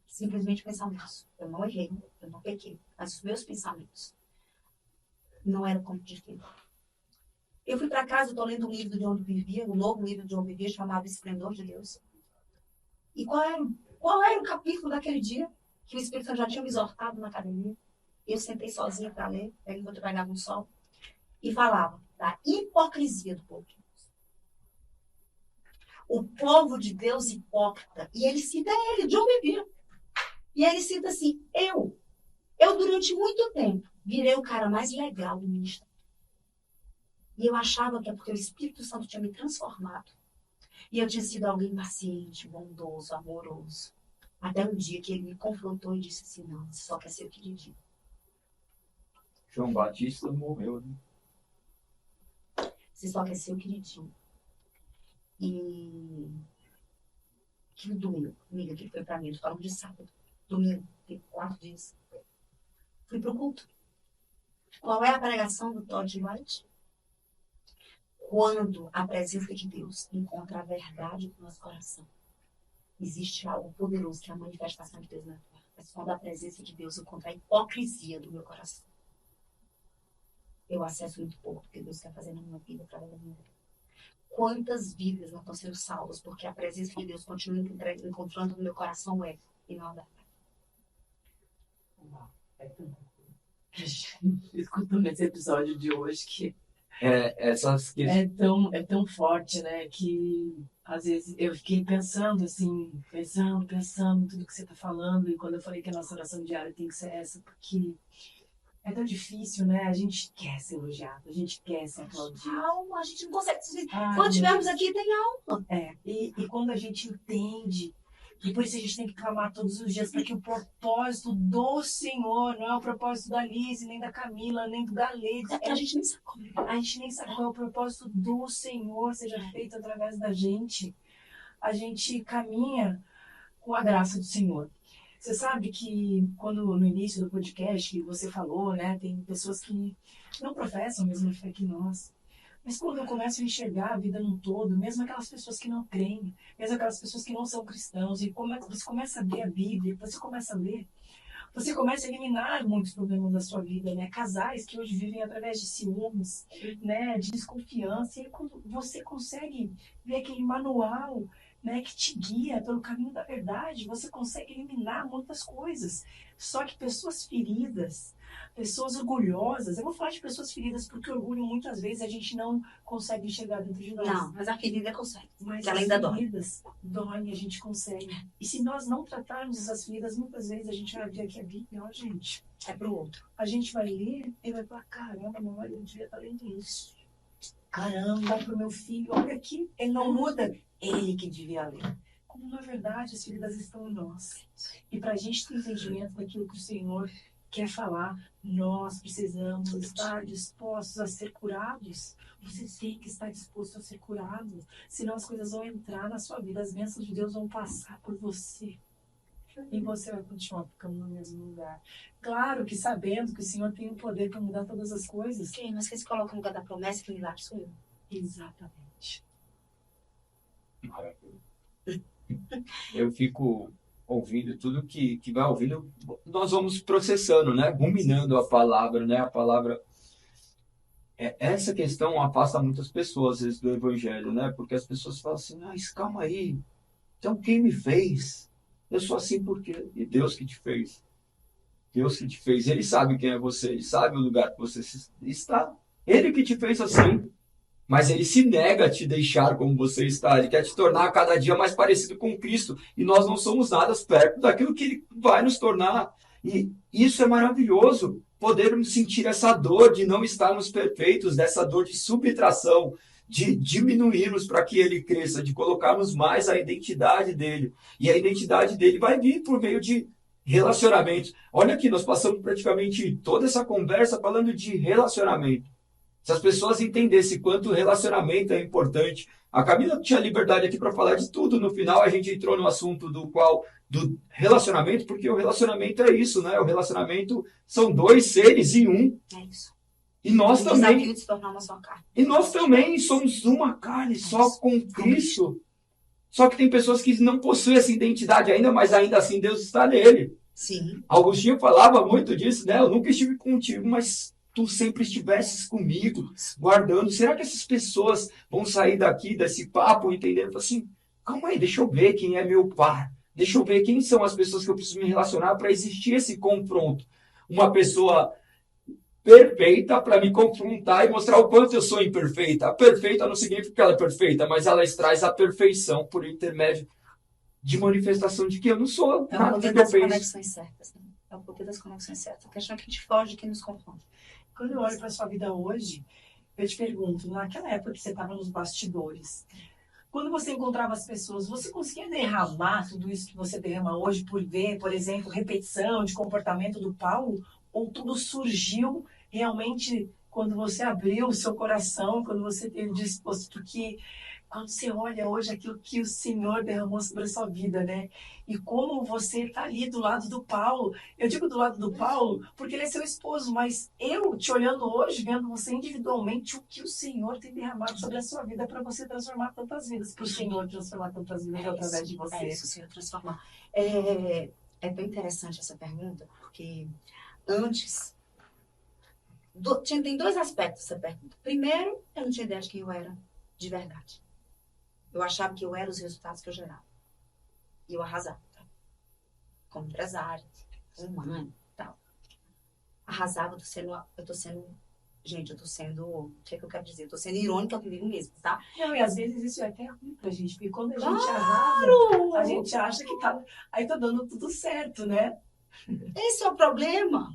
Speaker 3: Simplesmente pensamentos. Eu não errei, eu não pequei, mas os meus pensamentos não eram como de Deus. Eu fui para casa, eu tô lendo um livro de John Bevere, um novo livro de John Bevere, chamado Esplendor de Deus. E qual era o capítulo daquele dia que o Espírito Santo já tinha me exortado na academia? Eu sentei sozinha para ler, enquanto eu pegava um sol, e falava da hipocrisia do povo de Deus. O povo de Deus hipócrita. E ele cita John Bevere. E ele cita assim, eu durante muito tempo virei o cara mais legal do ministério. E eu achava que é porque o Espírito Santo tinha me transformado. E eu tinha sido alguém paciente, bondoso, amoroso. Até um dia que ele me confrontou e disse assim, não, você só quer ser o queridinho.
Speaker 2: João Batista morreu, né?
Speaker 3: Você só quer ser o queridinho. E que domingo, amiga, que foi pra mim, eu falo de sábado. Domingo, tem 4 dias. Fui pro culto. Qual é a pregação do Todd White? Quando a presença de Deus encontra a verdade do nosso coração, existe algo poderoso que é a manifestação de Deus na terra. Mas quando a presença de Deus encontra a hipocrisia do meu coração, eu acesso muito pouco do que Deus quer fazer na minha vida, através da minha vida. Quantas vidas não estão sendo salvas porque a presença de Deus continua encontrando no meu coração o ego e não a verdade?
Speaker 4: Escutando esse episódio de hoje que
Speaker 2: Essas que
Speaker 4: é tão forte, né? Que às vezes eu fiquei pensando assim, pensando em tudo que você está falando. E quando eu falei que a nossa oração diária tem que ser essa, porque é tão difícil, né? A gente quer ser elogiado, a gente quer ser aplaudido.
Speaker 3: Alma, a gente não consegue se...
Speaker 4: Ai,
Speaker 3: Quando estivermos
Speaker 4: meu
Speaker 3: aqui, tem alma.
Speaker 4: E quando a gente entende, e por isso a gente tem que clamar todos os dias para que o propósito do Senhor, não é o propósito da Lise, nem da Camila, nem do Galete,
Speaker 3: A gente nem sabe.
Speaker 4: a gente nem sabe qual é o propósito do Senhor seja feito através da gente. A gente caminha com a graça do Senhor. Você sabe que quando no início do podcast você falou, né, tem pessoas que não professam a mesma fé que nós. Mas quando eu começo a enxergar a vida num todo, mesmo aquelas pessoas que não creem, mesmo aquelas pessoas que não são cristãos, e você começa a ver a Bíblia, você começa a ler, você começa a eliminar muitos problemas da sua vida, né? Casais que hoje vivem através de ciúmes, né? De desconfiança. E aí, quando você consegue ver aquele manual, né? Que te guia pelo caminho da verdade, você consegue eliminar muitas coisas. Só que pessoas feridas, pessoas orgulhosas, eu vou falar de pessoas feridas porque orgulho muitas vezes a gente não consegue enxergar dentro de nós.
Speaker 3: Não, mas a ferida consegue.
Speaker 4: Mas
Speaker 3: Que ela
Speaker 4: as
Speaker 3: ainda dói.
Speaker 4: feridas doem, a gente consegue. E se nós não tratarmos essas feridas, muitas vezes a gente vai abrir aqui a Bíblia, ó, gente.
Speaker 3: É pro outro.
Speaker 4: A gente vai ler e vai falar, caramba, meu marido devia estar lendo isso. Caramba, pro meu filho, olha aqui, ele não muda. Ele que devia ler. Como na verdade as feridas estão em nós. E para a gente ter entendimento daquilo que o Senhor quer falar, nós precisamos estar dispostos a ser curados. Você tem que estar disposto a ser curado. Senão as coisas vão entrar na sua vida, as bênçãos de Deus vão passar por você. E você vai continuar ficando no mesmo lugar. Claro que sabendo que o Senhor tem o poder para mudar todas as coisas.
Speaker 3: Sim, mas quem se coloca no lugar da promessa que milagre sou eu.
Speaker 4: Exatamente.
Speaker 5: Maravilha. Eu fico ouvindo tudo que vai ouvindo, nós vamos processando, né? Ruminando a palavra, né? A palavra. Essa questão afasta muitas pessoas, às vezes, do evangelho, né? Porque as pessoas falam assim, mas calma aí, então quem me fez? Eu sou assim porque... E Deus que te fez. Deus que te fez. Ele sabe quem é você, ele sabe o lugar que você está. Ele que te fez assim. Mas ele se nega a te deixar como você está. Ele quer te tornar a cada dia mais parecido com Cristo. E nós não somos nada perto daquilo que ele vai nos tornar. E isso é maravilhoso. Podermos sentir essa dor de não estarmos perfeitos, dessa dor de subtração, de diminuirmos para que ele cresça, de colocarmos mais a identidade dele. E a identidade dele vai vir por meio de relacionamentos. Olha aqui, nós passamos praticamente toda essa conversa falando de relacionamento. Se as pessoas entendessem quanto o relacionamento é importante. A Camila tinha liberdade aqui para falar de tudo. No final, a gente entrou no assunto do relacionamento, porque o relacionamento é isso, né? O relacionamento são dois seres em um.
Speaker 3: É isso.
Speaker 5: E nós
Speaker 3: O
Speaker 5: também.
Speaker 3: desafio de se tornar uma só carne.
Speaker 5: E nós também somos uma carne só com Cristo. Só que tem pessoas que não possuem essa identidade ainda, mas ainda assim Deus está nele.
Speaker 3: Sim.
Speaker 5: Agostinho falava muito disso, né? Eu nunca estive contigo, mas tu sempre estivesses comigo, guardando. Será que essas pessoas vão sair daqui, desse papo, entendendo? Assim, calma aí, deixa eu ver quem é meu par. Deixa eu ver quem são as pessoas que eu preciso me relacionar para existir esse confronto. Uma pessoa perfeita para me confrontar e mostrar o quanto eu sou imperfeita. A perfeita não significa que ela é perfeita, mas ela traz a perfeição por intermédio de manifestação de que eu não sou
Speaker 3: É o
Speaker 5: nada
Speaker 3: poder
Speaker 5: do que eu
Speaker 3: das
Speaker 5: penso.
Speaker 3: conexões certas. Né? É o poder das conexões certas. A questão é que a gente foge de quem nos confronta.
Speaker 4: Quando eu olho para sua vida hoje, eu te pergunto, naquela época que você estava nos bastidores, quando você encontrava as pessoas, você conseguia derramar tudo isso que você derrama hoje por ver, por exemplo, repetição de comportamento do Paulo? Ou tudo surgiu realmente quando você abriu o seu coração, quando você teve disposto que... Quando você olha hoje aquilo que o Senhor derramou sobre a sua vida, né? E como você está ali do lado do Paulo. Eu digo do lado do Paulo porque ele é seu esposo, mas eu te olhando hoje, vendo você individualmente, o que o Senhor tem derramado sobre a sua vida para você transformar tantas vidas, para o Senhor transformar tantas vidas através de você.
Speaker 3: É isso, o Senhor transformar. É bem interessante essa pergunta, porque antes... Tem dois aspectos dessa pergunta. Primeiro, eu não tinha ideia de quem eu era de verdade. Eu achava que eu era os resultados que eu gerava. E eu arrasava. Tá? Como empresária, como mãe, tal. Arrasava, eu tô sendo... Gente, eu tô sendo... O que é que eu quero dizer? Eu tô sendo irônica comigo mesmo, tá?
Speaker 4: Não, e às vezes isso é até ruim pra gente, porque quando a gente
Speaker 3: Claro!
Speaker 4: arrasa, a gente acha que tá... Aí tá dando tudo certo, né?
Speaker 3: Esse é o problema.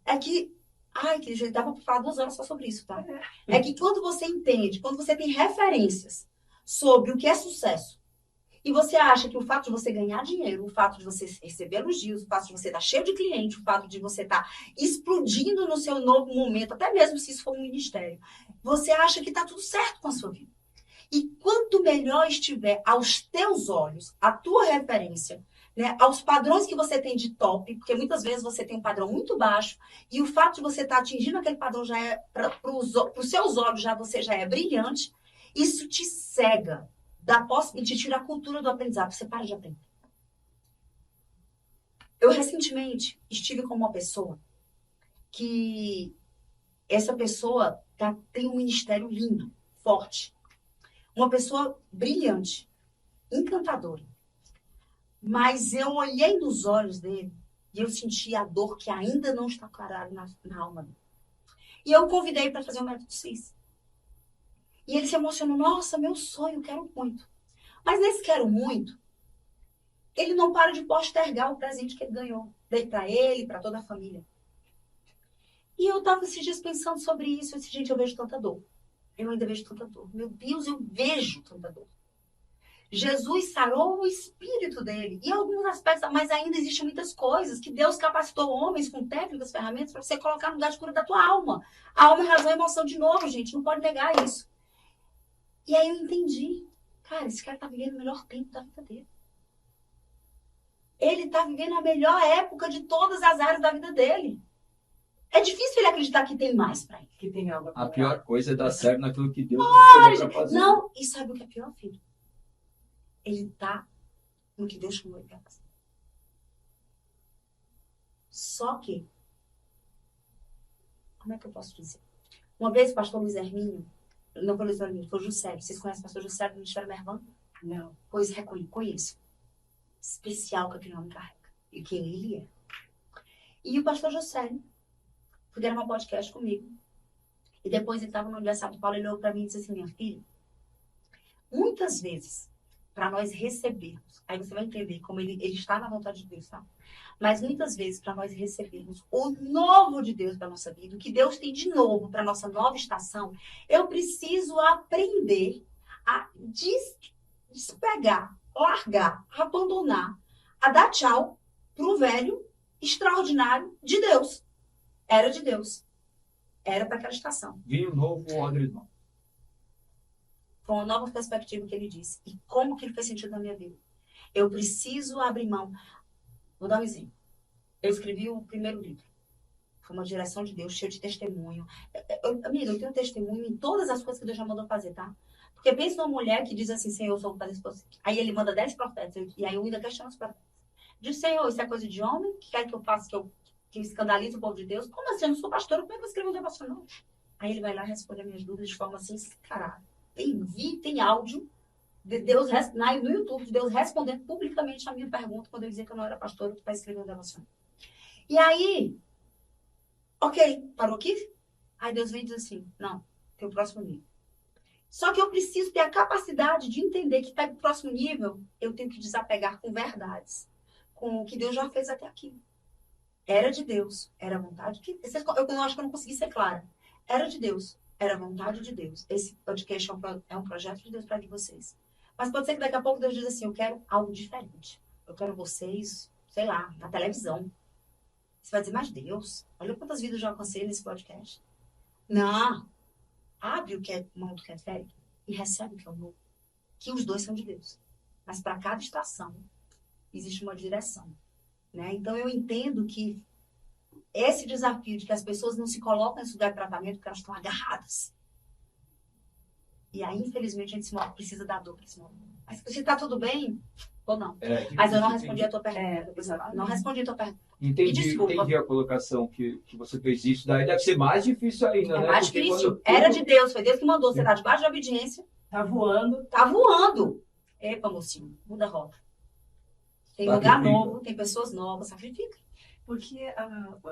Speaker 3: É que... Ai, que já dava pra falar 2 horas só sobre isso, tá? É que quando você entende, quando você tem referências sobre o que é sucesso, e você acha que o fato de você ganhar dinheiro, o fato de você receber elogios, o fato de você estar cheio de cliente, o fato de você estar explodindo no seu novo momento, até mesmo se isso for um ministério, você acha que está tudo certo com a sua vida. E quanto melhor estiver aos teus olhos, a tua referência, né, aos padrões que você tem de top, porque muitas vezes você tem um padrão muito baixo, e o fato de você estar atingindo aquele padrão já é, para os seus olhos, você já é brilhante, isso te cega e te tira a cultura do aprendizado, você para de aprender. Eu recentemente estive com uma pessoa que essa pessoa tem um ministério lindo, forte, uma pessoa brilhante, encantadora. Mas eu olhei nos olhos dele e eu senti a dor que ainda não está clara na alma dele. E eu o convidei para fazer o método CIS. E ele se emocionou. Nossa, meu sonho, quero muito. Mas nesse quero muito, ele não para de postergar o presente que ele ganhou. Dei para ele, para toda a família. E eu estava esses dias pensando sobre isso. Eu disse, gente, eu vejo tanta dor. Eu ainda vejo tanta dor. Meu Deus, eu vejo tanta dor. Jesus sarou o espírito dele. E alguns aspectos, mas ainda existem muitas coisas que Deus capacitou homens com técnicas, ferramentas para você colocar no lugar de cura da tua alma. A alma é razão e emoção de novo, gente. Não pode negar isso. E aí eu entendi. Cara, esse cara tá vivendo o melhor tempo da vida dele. Ele está vivendo a melhor época de todas as áreas da vida dele. É difícil ele acreditar que tem mais para ele.
Speaker 4: Que tem algo
Speaker 5: A pior coisa é dar certo naquilo que Deus escolheu para fazer.
Speaker 3: Não, e sabe o que é pior, filho? Ele está no que Deus chamou ele para fazer. Só que, como é que eu posso dizer? Uma vez o pastor Luiz Hermínio, não foi Luiz Hermínio, foi o Juscelio. Vocês conhecem o pastor Juscelio do Ministério Mervan?
Speaker 4: Não.
Speaker 3: Pois conheço. Especial que aquele homem carrega. E quem ele é. E o pastor Juscelio foi gravar um podcast comigo. E depois ele estava no aniversário do Paulo, ele olhou para mim e disse assim, minha filha, muitas vezes, para nós recebermos, aí você vai entender como ele está na vontade de Deus, tá? Mas muitas vezes, para nós recebermos o novo de Deus para a nossa vida, o que Deus tem de novo para a nossa nova estação, eu preciso aprender a despegar, largar, abandonar, a dar tchau para o velho extraordinário de Deus. Era de Deus. Era para aquela estação.
Speaker 5: Vinho novo, odre novo.
Speaker 3: Foi uma nova perspectiva que ele disse. E como que ele fez sentido na minha vida? Eu preciso abrir mão. Vou dar um exemplo. Eu escrevi o primeiro livro. Foi uma direção de Deus, cheio de testemunho. Amiga, eu tenho testemunho em todas as coisas que Deus já mandou fazer, tá? Porque pensa numa mulher que diz assim, Senhor, eu sou fazer isso pra você. Aí ele manda 10 profetas. E aí eu ainda questiono os profetas. Diz, Senhor, isso é coisa de homem? Que quer que eu faça, que eu escandalize o povo de Deus? Como assim? Eu não sou pastora, como é que eu vou escrever um devocional? Aí ele vai lá e responde as minhas dúvidas de forma assim, caralho. Tem áudio de Deus no YouTube, de Deus respondendo publicamente a minha pergunta quando eu dizia que eu não era pastora para escrever um devocional. E aí, ok, parou aqui? Aí Deus vem e diz assim, não, tem o próximo nível. Só que eu preciso ter a capacidade de entender que para o próximo nível, eu tenho que desapegar com verdades, com o que Deus já fez até aqui. Era de Deus, era a vontade de Deus. Eu acho que eu não consegui ser clara. Era de Deus, era a vontade de Deus. Esse podcast é um projeto de Deus para vocês. Mas pode ser que daqui a pouco Deus diz assim, eu quero algo diferente. Eu quero vocês, sei lá, na televisão. Você vai dizer, mas Deus, olha quantas vidas eu já alcancei nesse podcast. Não. Abre o que é mão do que é velho e recebe o que é o novo. Que os dois são de Deus. Mas para cada estação existe uma direção. Né? Então eu entendo que esse desafio de que as pessoas não se colocam nesse lugar de tratamento porque elas estão agarradas. E aí, infelizmente, a gente precisa dar dor para esse momento. Mas se está tudo bem ou não. Mas eu não respondi a tua pergunta. Não respondi a tua pergunta.
Speaker 5: Entendi a colocação que você fez isso. Daí deve ser mais difícil ainda,
Speaker 3: é
Speaker 5: né?
Speaker 3: Mais difícil. Era de Deus. Foi Deus que mandou. Você está debaixo de obediência.
Speaker 4: Tá voando.
Speaker 3: Tá voando. Epa, mocinho. Muda a rota. Tem lugar novo. Tem pessoas novas. Sacrifica.
Speaker 4: Porque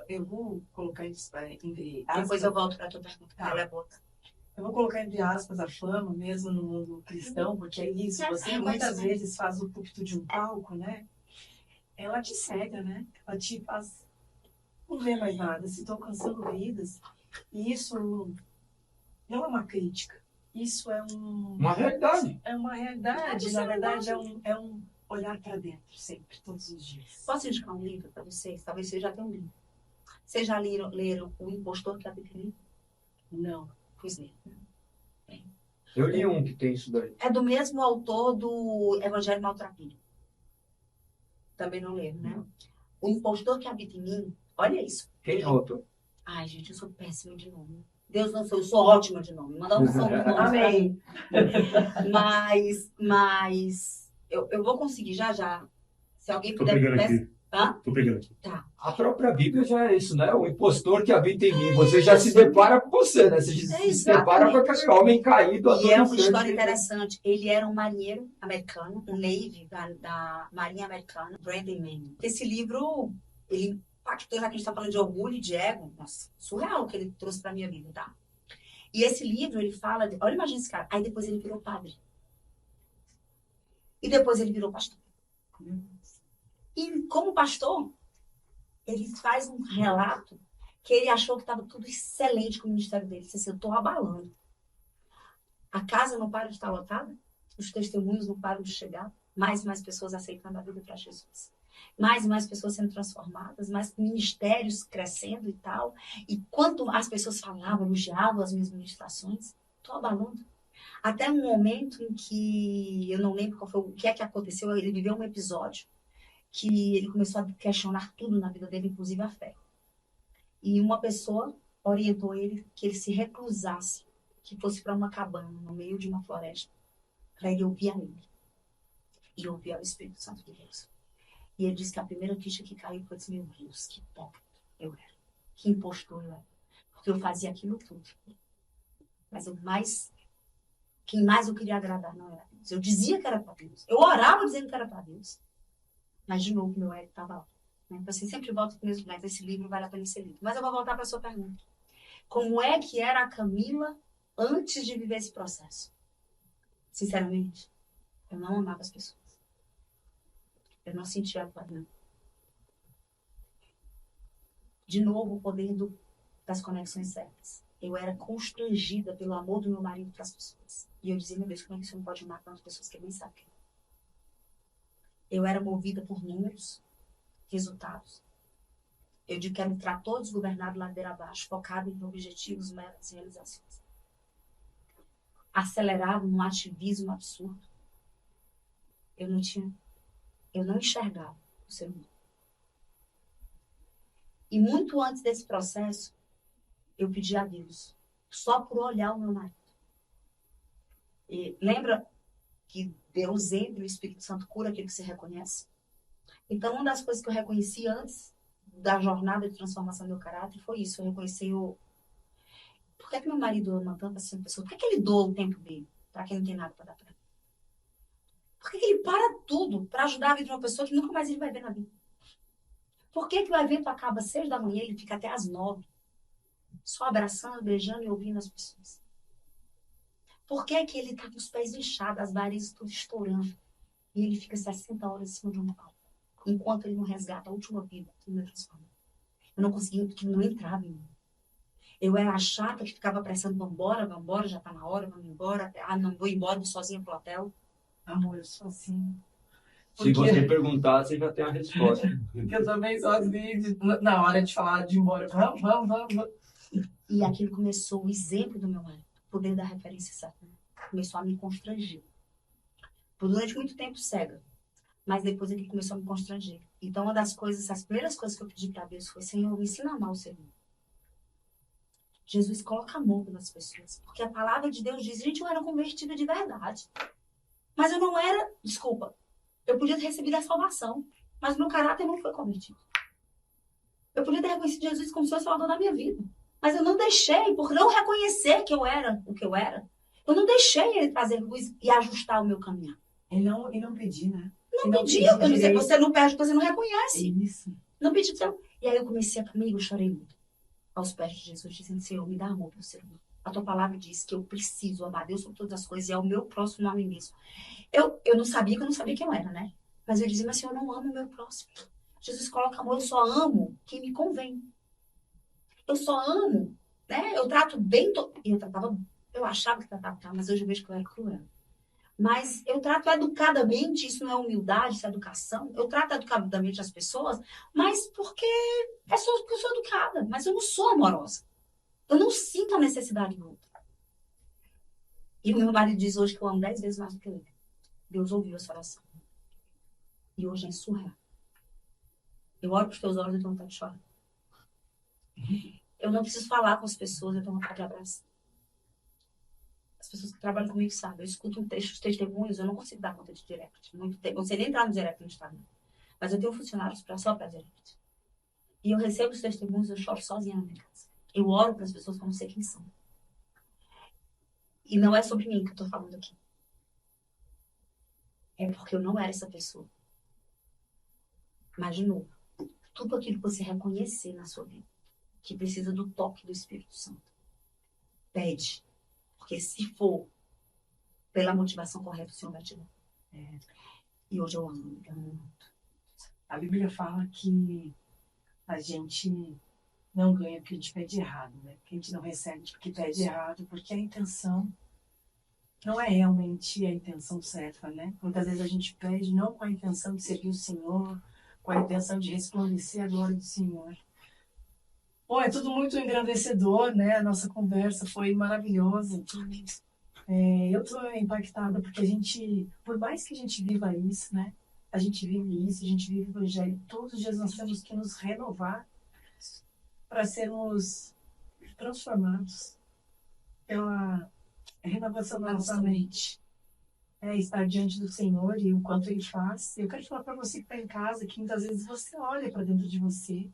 Speaker 4: eu vou colocar isso entre aspas.
Speaker 3: Depois eu volto para a tua pergunta.
Speaker 4: Tá.
Speaker 3: Ela é boa.
Speaker 4: Eu vou colocar entre aspas a fama, mesmo no mundo cristão, porque é isso. Você muitas vezes faz o púlpito de um palco, né? Ela te cega, né? Ela te faz não ver mais nada. Se estou alcançando vidas. E isso não é uma crítica. Isso é
Speaker 5: uma realidade.
Speaker 4: É uma realidade. Na verdade, é um olhar para dentro, sempre, todos os dias.
Speaker 3: Posso indicar um livro para vocês? Talvez vocês já tenham lido. Vocês já leram O Impostor que Habita em Mim?
Speaker 4: Não.
Speaker 3: Pois é.
Speaker 5: Eu li um que tem isso daí.
Speaker 3: É do mesmo autor do Evangelho Maltrapilho. Também não leram, né? O Impostor que Habita em Mim, olha isso.
Speaker 5: Quem é o autor?
Speaker 3: Ai, gente, eu sou péssima de nome. Deus não sou, eu sou ótima de nome. Manda um som.
Speaker 4: Amém.
Speaker 3: Mas eu vou conseguir já. Se alguém
Speaker 6: Tô
Speaker 3: puder...
Speaker 6: pegando aqui.
Speaker 3: Hã?
Speaker 6: Tô pegando aqui.
Speaker 3: Tá.
Speaker 5: A própria Bíblia já é isso, né? O impostor que habita em mim. Você já se depara com você, né? Você se depara com aquele homem caído.
Speaker 3: E é uma história interessante. Ele era um marinheiro americano, um Navy da Marinha Americana, Brandon Manning. Esse livro, ele impactou, já que a gente está falando de orgulho e de ego, nossa, surreal o que ele trouxe para minha vida, tá? E esse livro, ele fala... Olha, imagina esse cara. Aí depois ele virou padre. E depois ele virou pastor. E como pastor, ele faz um relato que ele achou que estava tudo excelente com o ministério dele. Ele disse assim, eu estou abalando. A casa não para de estar lotada, os testemunhos não param de chegar, mais e mais pessoas aceitando a vida para Jesus. Mais e mais pessoas sendo transformadas, mais ministérios crescendo e tal. E quanto as pessoas falavam, elogiavam as minhas ministrações, estou abalando. Até um momento em que, eu não lembro qual foi, o que é que aconteceu, ele viveu um episódio que ele começou a questionar tudo na vida dele, inclusive a fé. E uma pessoa orientou ele que ele se recusasse, que fosse para uma cabana, no meio de uma floresta, para ele ouvir a ele. E ouvir ao Espírito Santo de Deus. E ele disse que a primeira ficha que caiu foi assim, meu Deus, que hipócrita eu era. Que impostor eu era. Porque eu fazia aquilo tudo. Mas quem mais eu queria agradar não era Deus. Eu dizia que era para Deus. Eu orava dizendo que era para Deus. Mas, de novo, meu ego estava lá. Né? Então, assim, sempre volto para o mesmo lugar. Esse livro vale a pena ser lido. Mas eu vou voltar para a sua pergunta. Como é que era a Camila antes de viver esse processo? Sinceramente, eu não amava as pessoas. Eu não sentia a paz, não. De novo, o poder das conexões certas. Eu era constrangida pelo amor do meu marido para as pessoas. E eu dizia, meu Deus, como é que você não pode amar tantas pessoas que nem sabe quem é? Eu era movida por números, resultados. Eu digo que era um trator desgovernado ladeira abaixo, focado em objetivos, metas e realizações. Acelerado num ativismo absurdo. Eu não enxergava o ser humano. E muito antes desse processo, eu pedi a Deus, só por olhar o meu marido. E lembra que Deus entra e o Espírito Santo cura aquilo que você reconhece? Então, uma das coisas que eu reconheci antes da jornada de transformação do meu caráter foi isso. Eu reconheci por que meu marido ama tanto essa pessoa? Por que ele doa o tempo dele para quem não tem nada para dar para ele? Por que ele para tudo para ajudar a vida de uma pessoa que nunca mais ele vai ver na vida? Por que o evento acaba às 6 da manhã e ele fica até às 9? Só abraçando, beijando e ouvindo as pessoas? Por que ele está com os pés inchados, as varizes tudo estourando? E ele fica 60 horas em cima de um palco, enquanto ele não resgata a última vida do meu transformador. Eu não conseguia, porque não entrava em mim. Eu era a chata que ficava pressando, vamos embora, já está na hora, vamos embora. Ah, não vou embora, vou sozinha pro hotel.
Speaker 4: Amor, eu sou assim.
Speaker 5: Se você perguntar, você já tem a resposta.
Speaker 4: Porque eu também sou assim, na hora de falar de ir embora, vamos.
Speaker 3: E aquilo começou, o exemplo do meu marido, o poder da referência certa, começou a me constranger. Por durante muito tempo cega, mas depois ele começou a me constranger. Então, uma das coisas, as primeiras coisas que eu pedi para Deus foi, Senhor, me ensina a amar o ser humano. Jesus coloca amor pelas pessoas, porque a palavra de Deus diz, gente, eu era convertida de verdade. Mas eu não era, desculpa, eu podia ter recebido a salvação, mas o meu caráter não foi convertido. Eu podia ter reconhecido Jesus como Senhor e Salvador da minha vida. Mas eu não deixei, por não reconhecer que eu era o que eu era, eu não deixei ele trazer luz e ajustar o meu caminhar.
Speaker 4: E não pedi, né?
Speaker 3: Não pedi, eu não sei, você não perde, você não reconhece.
Speaker 4: Isso.
Speaker 3: Não pedi. E aí eu comecei comigo, eu chorei muito. Aos pés de Jesus, dizendo, Senhor, me dá amor pelo ser humano. A tua palavra diz que eu preciso amar Deus sobre todas as coisas e é o meu próximo a mim mesmo. Eu não sabia que eu não sabia quem eu era, né? Mas eu dizia, mas Senhor, eu não amo o meu próximo. Jesus coloca amor, eu só amo quem me convém. Eu só amo, né? Eu trato bem, eu achava que tratava, mas hoje eu vejo que eu era cruel. Mas eu trato educadamente, isso não é humildade, isso é educação. Eu trato educadamente as pessoas, mas porque eu sou educada, mas eu não sou amorosa. Eu não sinto a necessidade do outro. E o meu marido diz hoje que eu amo 10 vezes mais do que ele. Deus ouviu essa oração. E hoje é surreal. Eu olho para os teus olhos e tenho vontade de chorar. Eu não preciso falar com as pessoas, eu tenho vontade de abraçar. As pessoas que trabalham comigo sabem. Eu escuto os testemunhos, eu não consigo dar conta de direct. Muito tempo. Eu não sei nem entrar no direct no Instagram. Mas eu tenho funcionários só para direct. E eu recebo os testemunhos, eu choro sozinha na minha casa. Eu oro para as pessoas que eu não sei quem são. E não é sobre mim que eu estou falando aqui. É porque eu não era essa pessoa. Mas, de novo, tudo aquilo que você reconhecer na sua vida, que precisa do toque do Espírito Santo, pede. Porque se for pela motivação correta, o Senhor vai te dar. E hoje eu amo muito.
Speaker 4: A Bíblia fala que a gente não ganha porque a gente pede errado, né? Que a gente não recebe porque pede errado, porque a intenção não é realmente a intenção certa, né? Muitas vezes a gente pede não com a intenção de servir o Senhor, com a intenção de resplandecer a glória do Senhor. Bom, é tudo muito engrandecedor, né? A nossa conversa foi maravilhosa. Eu estou impactada porque a gente, por mais que a gente viva isso, né? A gente vive isso, a gente vive o Evangelho. Todos os dias nós temos que nos renovar para sermos transformados pela renovação da nossa mente. É estar diante do Senhor e o quanto Ele faz. Eu quero falar para você que está em casa que muitas vezes você olha para dentro de você,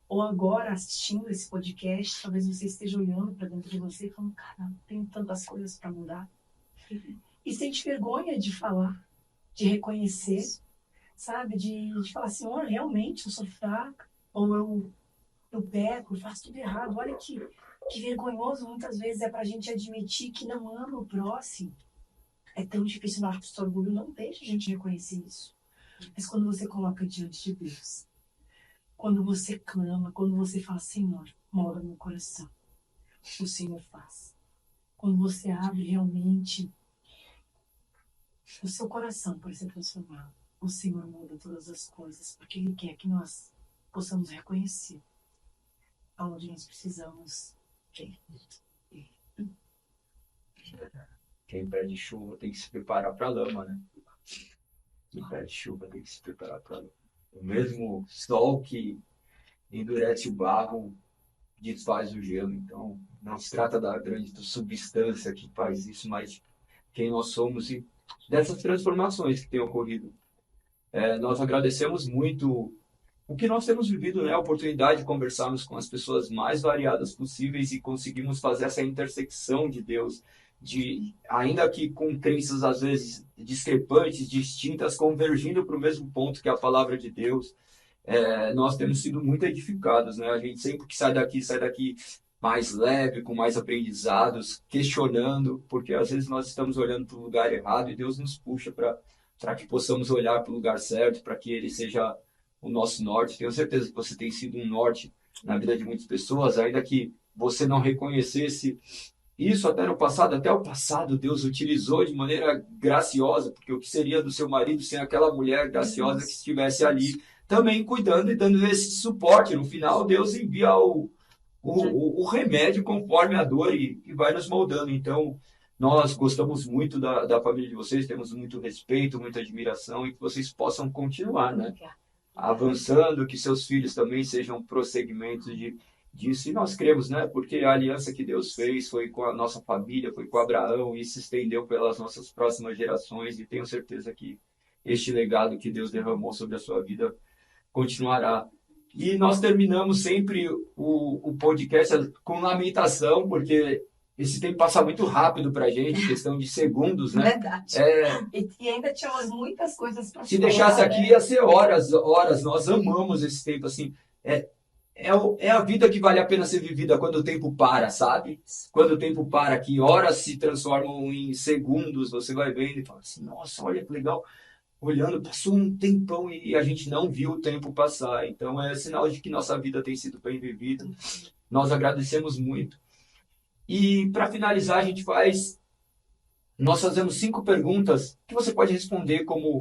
Speaker 4: ou agora assistindo esse podcast, talvez você esteja olhando para dentro de você e falando, cara, tem tantas coisas para mudar. E sente vergonha de falar, de reconhecer, sabe? De falar assim, olha, realmente eu sou fraca, ou eu peco, eu faço tudo errado. Olha que vergonhoso muitas vezes é para a gente admitir que não ama o próximo. É tão difícil, nosso orgulho não deixa a gente reconhecer isso. Mas quando você coloca diante de Deus, quando você clama, quando você fala, Senhor, mora no coração, o Senhor faz. Quando você abre realmente o seu coração para ser transformado, o Senhor muda todas as coisas, porque Ele quer que nós possamos reconhecer aonde nós precisamos ter.
Speaker 5: Quem pede chuva tem que se preparar para a lama, né? Quem pede chuva tem que se preparar para a lama. O mesmo sol que endurece o barro desfaz o gelo. Então, não se trata da grande substância que faz isso, mas quem nós somos e dessas transformações que têm ocorrido. Nós agradecemos muito o que nós temos vivido, né? A oportunidade de conversarmos com as pessoas mais variadas possíveis e conseguimos fazer essa intersecção de Deus, ainda que com crenças às vezes discrepantes, distintas, convergindo para o mesmo ponto que é a palavra de Deus. Nós temos sido muito edificados, né? A gente sempre que sai daqui mais leve, com mais aprendizados, questionando, porque às vezes nós estamos olhando para o lugar errado e Deus nos puxa para que possamos olhar para o lugar certo, para que Ele seja o nosso norte. Tenho certeza que você tem sido um norte na vida de muitas pessoas, ainda que você não reconhecesse isso até no passado. Até o passado Deus utilizou de maneira graciosa, porque o que seria do seu marido sem aquela mulher graciosa que estivesse ali também cuidando e dando esse suporte. No final, Deus envia o remédio conforme a dor e vai nos moldando. Então, nós gostamos muito da família de vocês, temos muito respeito, muita admiração e que vocês possam continuar, né? Avançando, que seus filhos também sejam prosseguimentos disso. E nós cremos, né? Porque a aliança que Deus fez foi com a nossa família, foi com Abraão e se estendeu pelas nossas próximas gerações. E tenho certeza que este legado que Deus derramou sobre a sua vida continuará. E nós terminamos sempre o podcast com lamentação, porque esse tempo passa muito rápido para a gente, questão de segundos, né?
Speaker 4: Verdade. E ainda tínhamos muitas coisas para falar.
Speaker 5: Se deixasse aqui, ia ser horas. Nós amamos esse tempo, assim. É a vida que vale a pena ser vivida quando o tempo para, sabe? Quando o tempo para, que horas se transformam em segundos, você vai vendo e fala assim, nossa, olha que legal. Olhando, passou um tempão e a gente não viu o tempo passar. Então é sinal de que nossa vida tem sido bem vivida. Nós agradecemos muito. E para finalizar, nós fazemos 5 perguntas que você pode responder como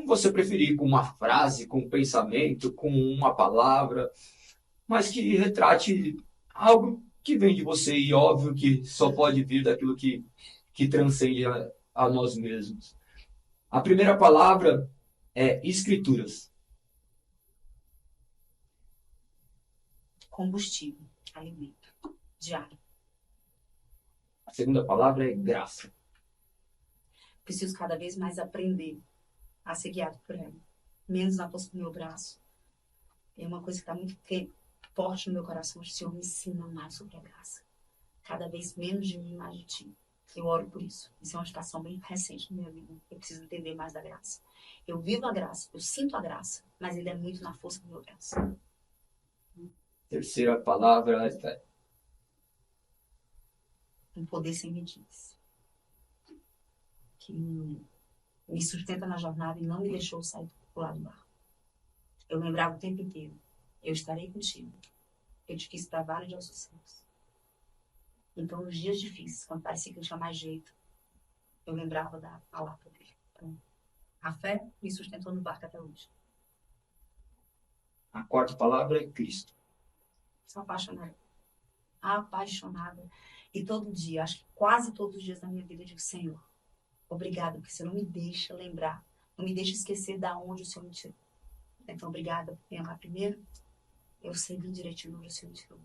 Speaker 5: você preferir, com uma frase, com um pensamento, com uma palavra, mas que retrate algo que vem de você e óbvio que só pode vir daquilo que transcende a nós mesmos. A primeira palavra é escrituras.
Speaker 3: Combustível, alimento, diário.
Speaker 5: A segunda palavra é graça.
Speaker 3: Preciso cada vez mais aprender a ser guiado por ela. Menos na força do meu braço. É uma coisa que está muito forte no meu coração. O Senhor me ensina mais sobre a graça. Cada vez menos de mim, mais de ti. Eu oro por isso. Isso é uma situação bem recente na minha vida. Eu preciso entender mais da graça. Eu vivo a graça, eu sinto a graça, mas ele é muito na força do meu braço.
Speaker 5: Terceira palavra é
Speaker 3: Um poder sem medidas. Que me sustenta na jornada e não me deixou sair do lado do barco. Eu lembrava o tempo inteiro. Eu estarei contigo. Eu te fiz para vale de ossos secos. Então, nos dias difíceis, quando parecia que não tinha mais jeito, eu lembrava da palavra dele. Então, a fé me sustentou no barco até hoje.
Speaker 5: A quarta palavra é Cristo.
Speaker 3: Sou apaixonada. Apaixonada. E todo dia, acho que quase todos os dias da minha vida, eu digo, Senhor, obrigada, porque você não me deixa lembrar Não me deixe esquecer da onde o Senhor me tirou. Então, obrigada por me amar primeiro. Eu sei bem direitinho onde o Senhor me tirou.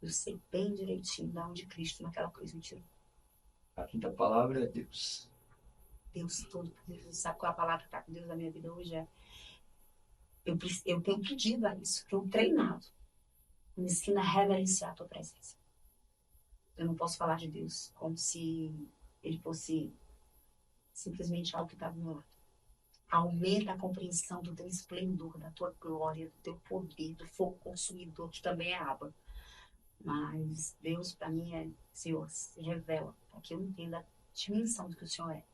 Speaker 3: Eu sei bem direitinho da onde Cristo naquela cruz me tirou.
Speaker 5: A quinta palavra é Deus.
Speaker 3: Deus Todo-Poderoso. Sabe qual é a palavra que está com Deus na minha vida hoje? Eu tenho pedido a isso, tenho treinado. Me ensina a reverenciar a tua presença. Eu não posso falar de Deus como se ele fosse simplesmente algo que está do meu lado. Aumenta a compreensão do teu esplendor, da tua glória, do teu poder, do fogo consumidor, que também é Abba. Mas Deus, para mim, é Senhor, se revela, para que eu entenda a dimensão do que o Senhor é.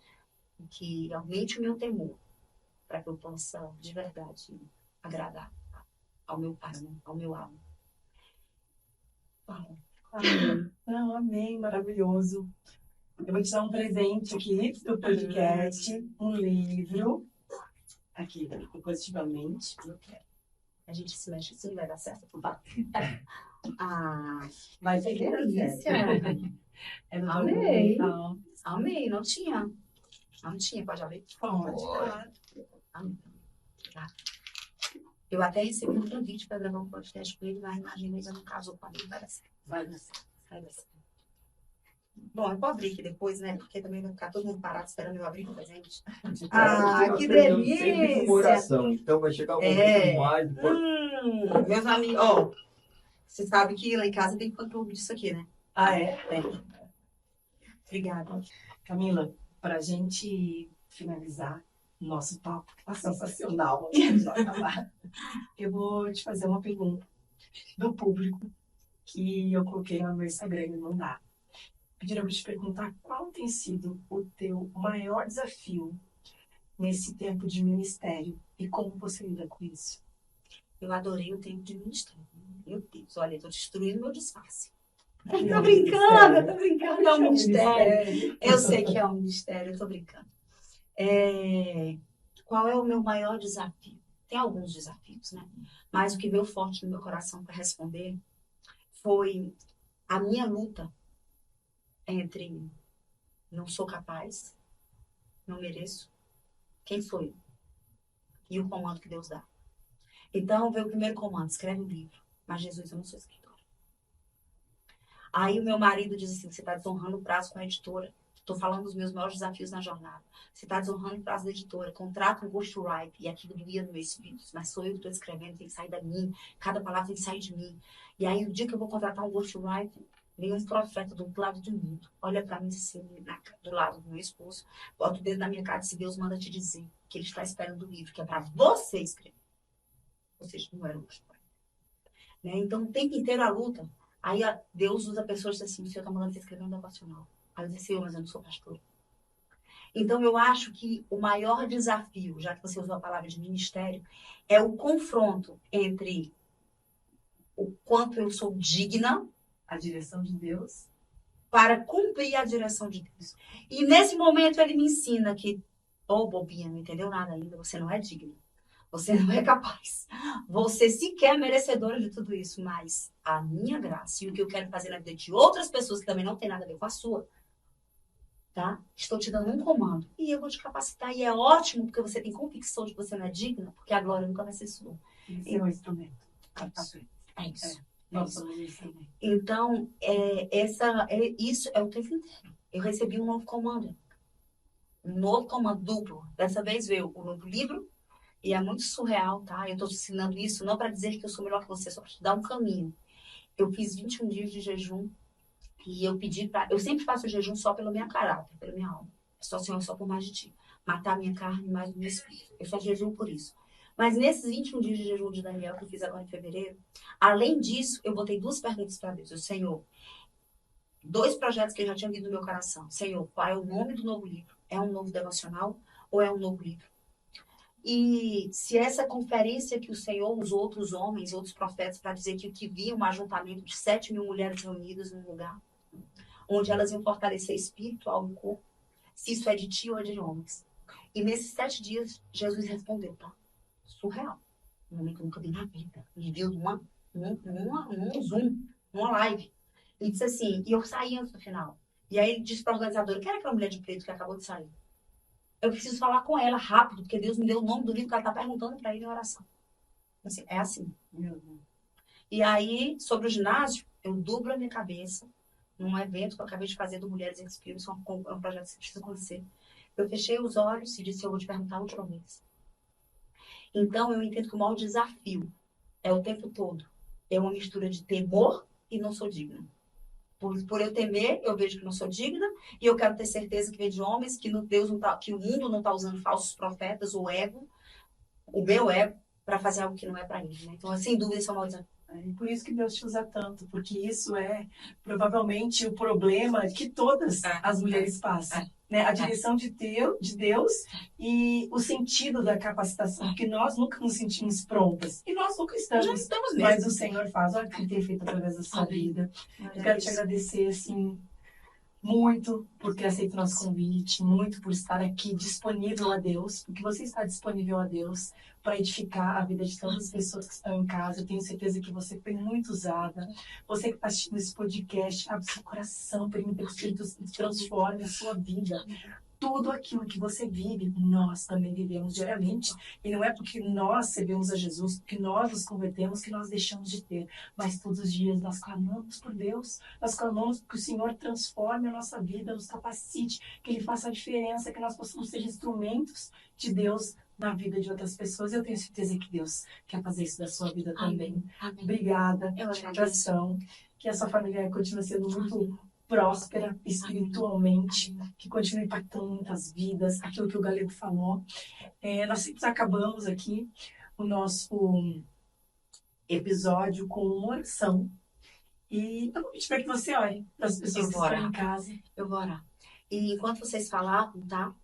Speaker 3: E que aumente o meu temor, para que eu possa, de verdade, agradar ao meu Pai, né? Ao meu alma.
Speaker 4: Amém. Não, amém, maravilhoso. Eu vou te dar um presente aqui do podcast, um livro. Aqui, positivamente.
Speaker 3: A gente se mexe assim, vai dar certo.
Speaker 4: Vai ser
Speaker 3: delícia.
Speaker 4: É do
Speaker 3: Amei.
Speaker 4: Então,
Speaker 3: Amei, não tinha. Não tinha, pode abrir?
Speaker 4: pode, claro.
Speaker 3: Amei. Tá. Eu até recebi um convite para gravar um podcast com ele, mas imagina, ele não casou com a mim, vai dar certo. Vai dar certo. Bom, eu vou abrir aqui depois, né? Porque também vai ficar todo mundo parado esperando eu abrir o presente. Que
Speaker 5: Sempre com
Speaker 3: delícia!
Speaker 5: oração. Então vai chegar o momento mais importante.
Speaker 3: Meus amigos, ó, você sabe que lá em casa tem fã-clube disso aqui, né?
Speaker 4: Ah, é?
Speaker 3: Tem. Obrigada.
Speaker 4: Camila, para a gente finalizar o nosso papo, que tá sensacional, vamos acabar. Eu vou te fazer uma pergunta do público que eu coloquei no meu Instagram e não dá. Pediram para te perguntar qual tem sido o teu maior desafio nesse tempo de ministério e como você lida com isso.
Speaker 3: Eu adorei o tempo de ministério. Meu Deus, olha, eu tô destruindo meu disfarce. Tô brincando, é um ministério. Eu sei que é um ministério, eu tô brincando. Qual é o meu maior desafio? Tem alguns desafios, né? Mas o que veio forte no meu coração para responder foi a minha luta entre não sou capaz, não mereço, quem sou eu? E o comando que Deus dá. Então, veio o primeiro comando, escreve um livro. Mas, Jesus, eu não sou escritora. Aí o meu marido diz assim, você está desonrando o prazo com a editora. Estou falando dos meus maiores desafios na jornada. Você está desonrando o prazo da editora. Contrata um ghostwriter. E aquilo doía no meu espírito. Mas sou eu que estou escrevendo, tem que sair da mim. Cada palavra tem que sair de mim. E aí, o dia que eu vou contratar um ghostwriter, vem um profeta do outro lado do mundo. Olha para mim assim, do lado do meu esposo. Bota o dedo na minha cara e diz, Deus manda te dizer que ele está esperando o livro, que é para você escrever. Ou seja, não era um ghostwriter. Né? Então, o tempo inteiro a luta. Aí Deus usa pessoas que dizem assim, o Senhor está mandando você escrever um devocional. Aí eu disse, Senhor, mas eu não sou pastor. Então, eu acho que o maior desafio, já que você usou a palavra de ministério, é o confronto entre o quanto eu sou digna
Speaker 4: A direção de Deus.
Speaker 3: para cumprir a direção de Deus. E nesse momento ele me ensina que, bobinha, não entendeu nada ainda, você não é digna. Você não é capaz. Você sequer é merecedora de tudo isso. Mas a minha graça e o que eu quero fazer na vida de outras pessoas que também não tem nada a ver com a sua, tá? Estou te dando um comando. E eu vou te capacitar. E é ótimo porque você tem convicção de que você não é digna, porque a glória nunca vai ser sua.
Speaker 4: Esse é o instrumento.
Speaker 3: É isso.
Speaker 4: Nós somos o instrumento.
Speaker 3: Então, isso é o tempo inteiro. Eu recebi um novo comando. Um novo comando duplo. Dessa vez veio o novo livro. E é muito surreal, tá? Eu estou te ensinando isso não para dizer que eu sou melhor que você, só para te dar um caminho. Eu fiz 21 dias de jejum e eu pedi para... Eu sempre faço jejum só pelo meu caráter, pela minha alma. Só, Senhor, só por mais de ti. Matar a minha carne e mais o meu espírito. Eu só jejuo por isso. Mas nesses 21 dias de jejum de Daniel que eu fiz agora em fevereiro, além disso, eu botei 2 perguntas para Deus. Senhor, 2 projetos que eu já tinha vindo no meu coração. Senhor, qual é o nome do novo livro? É um novo devocional ou é um novo livro? E se essa conferência que o Senhor usou outros homens, outros profetas, para dizer que o que via um ajuntamento de 7.000 mulheres reunidas num lugar, onde elas iam fortalecer espiritual e corpo, se isso é de ti ou é de homens. E nesses 7 dias, Jesus respondeu, tá? Surreal. Um momento que eu nunca vi na vida. Me viu num Zoom, numa live. E disse assim, e eu saí antes do final. E aí ele disse para a organizadora, quem era aquela mulher de preto que acabou de sair? eu preciso falar com ela rápido, porque Deus me deu o nome do livro que ela está perguntando para ele em oração. Assim, é assim. E aí, sobre o ginásio, eu dublo a minha cabeça num evento que eu acabei de fazer do Mulheres em Espírito, é um projeto que precisa acontecer. Eu fechei os olhos e disse, eu vou te perguntar a última vez. Então, eu entendo que o maior desafio é o tempo todo. É uma mistura de temor e não sou digna. Por eu temer, eu vejo que não sou digna e eu quero ter certeza que vem de homens, que, Deus não tá, que o mundo não está usando falsos profetas, o ego, o meu ego, para fazer algo que não é para ele. Né? Então, sem dúvida, isso é o maior desafio.
Speaker 4: E por isso que Deus te usa tanto, porque isso é provavelmente o problema que todas as mulheres passam. Né? A direção de Deus e o sentido da capacitação, porque nós nunca nos sentimos prontas. E nós nunca estamos.
Speaker 3: Não estamos mesmo.
Speaker 4: Mas o Senhor faz. Olha o que Ele tem feito através da sua vida. Eu quero te agradecer, assim, muito por ter aceito o nosso convite, muito por estar aqui disponível a Deus, porque você está disponível a Deus para edificar a vida de todas as pessoas que estão em casa. Eu tenho certeza que você foi muito usada. Você que está assistindo esse podcast, abre seu coração, permita que o Espírito transforme a sua vida. Tudo aquilo que você vive, nós também vivemos diariamente. E não é porque nós servimos a Jesus, porque nós nos convertemos, que nós deixamos de ter. Mas todos os dias nós clamamos por Deus, nós clamamos que o Senhor transforme a nossa vida, nos capacite, que Ele faça a diferença, que nós possamos ser instrumentos de Deus na vida de outras pessoas. Eu tenho certeza que Deus quer fazer isso da sua vida também.
Speaker 3: Amém.
Speaker 4: Obrigada, de coração. Que a sua família continue sendo muito próspera espiritualmente, que continue impactando muitas vidas, aquilo que o Galego falou. Nós sempre acabamos aqui o nosso episódio com uma oração. E eu vou pedir para que você ore para as pessoas que estão em casa.
Speaker 3: Eu vou orar. E enquanto vocês falavam, tá?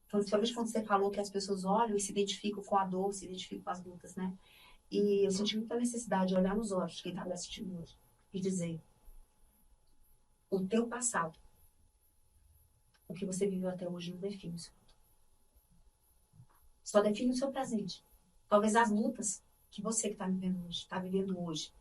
Speaker 3: Principalmente quando você falou que as pessoas olham e se identificam com a dor, se identificam com as lutas, né? E eu senti muita necessidade de olhar nos olhos de quem está me assistindo hoje e dizer: o teu passado, o que você viveu até hoje, não define o seu futuro. Só define o seu presente. Talvez as lutas que você que está vivendo hoje,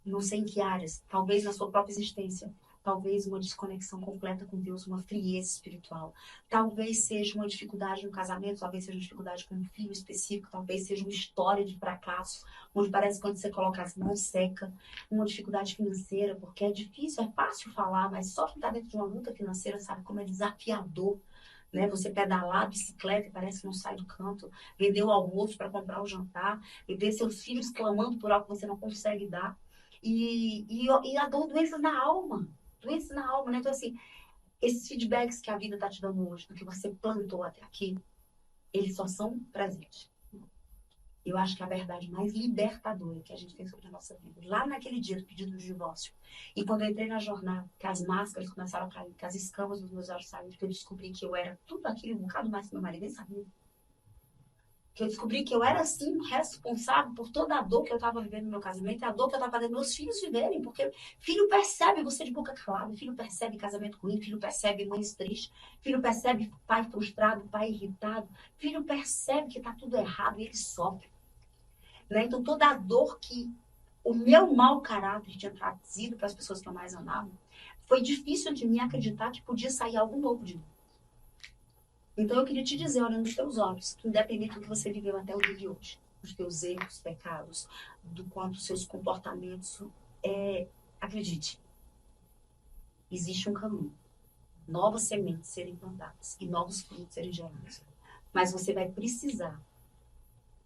Speaker 3: não sei em que áreas, talvez na sua própria existência, talvez uma desconexão completa com Deus, uma frieza espiritual, talvez seja uma dificuldade no casamento, talvez seja uma dificuldade com um filho específico, talvez seja uma história de fracasso, onde parece que quando você coloca as mãos seca, uma dificuldade financeira, porque é difícil, é fácil falar, mas só quem está dentro de uma luta financeira sabe como é desafiador, né? Você pedalar a bicicleta e parece que não sai do canto, vender o almoço para comprar o jantar, e ver seus filhos clamando por algo que você não consegue dar, e a dor, doenças na alma, né? Então, assim, esses feedbacks que a vida está te dando hoje, do que você plantou até aqui, eles só são presentes. Eu acho que a verdade mais libertadora que a gente tem sobre a nossa vida, lá naquele dia do pedido de divórcio, e quando eu entrei na jornada, que as máscaras começaram a cair, que as escamas dos meus olhos saíram, que eu descobri que eu era tudo aquilo, um bocado mais que meu marido nem sabia. Que eu descobri que eu era, assim, responsável por toda a dor que eu estava vivendo no meu casamento, e a dor que eu estava fazendo meus filhos viverem, porque filho percebe você de boca calada, filho percebe casamento ruim, filho percebe mães tristes, filho percebe pai frustrado, pai irritado, filho percebe que está tudo errado e ele sofre. Né? Então, toda a dor que o meu mau caráter tinha trazido para as pessoas que eu mais amava, foi difícil de mim acreditar que podia sair algo novo de mim. Então, eu queria te dizer, olhando nos teus olhos, que independente do que você viveu até o dia de hoje, dos teus erros, pecados, do quanto seus comportamentos, acredite, existe um caminho. Novas sementes serem plantadas e novos frutos serem gerados. Mas você vai precisar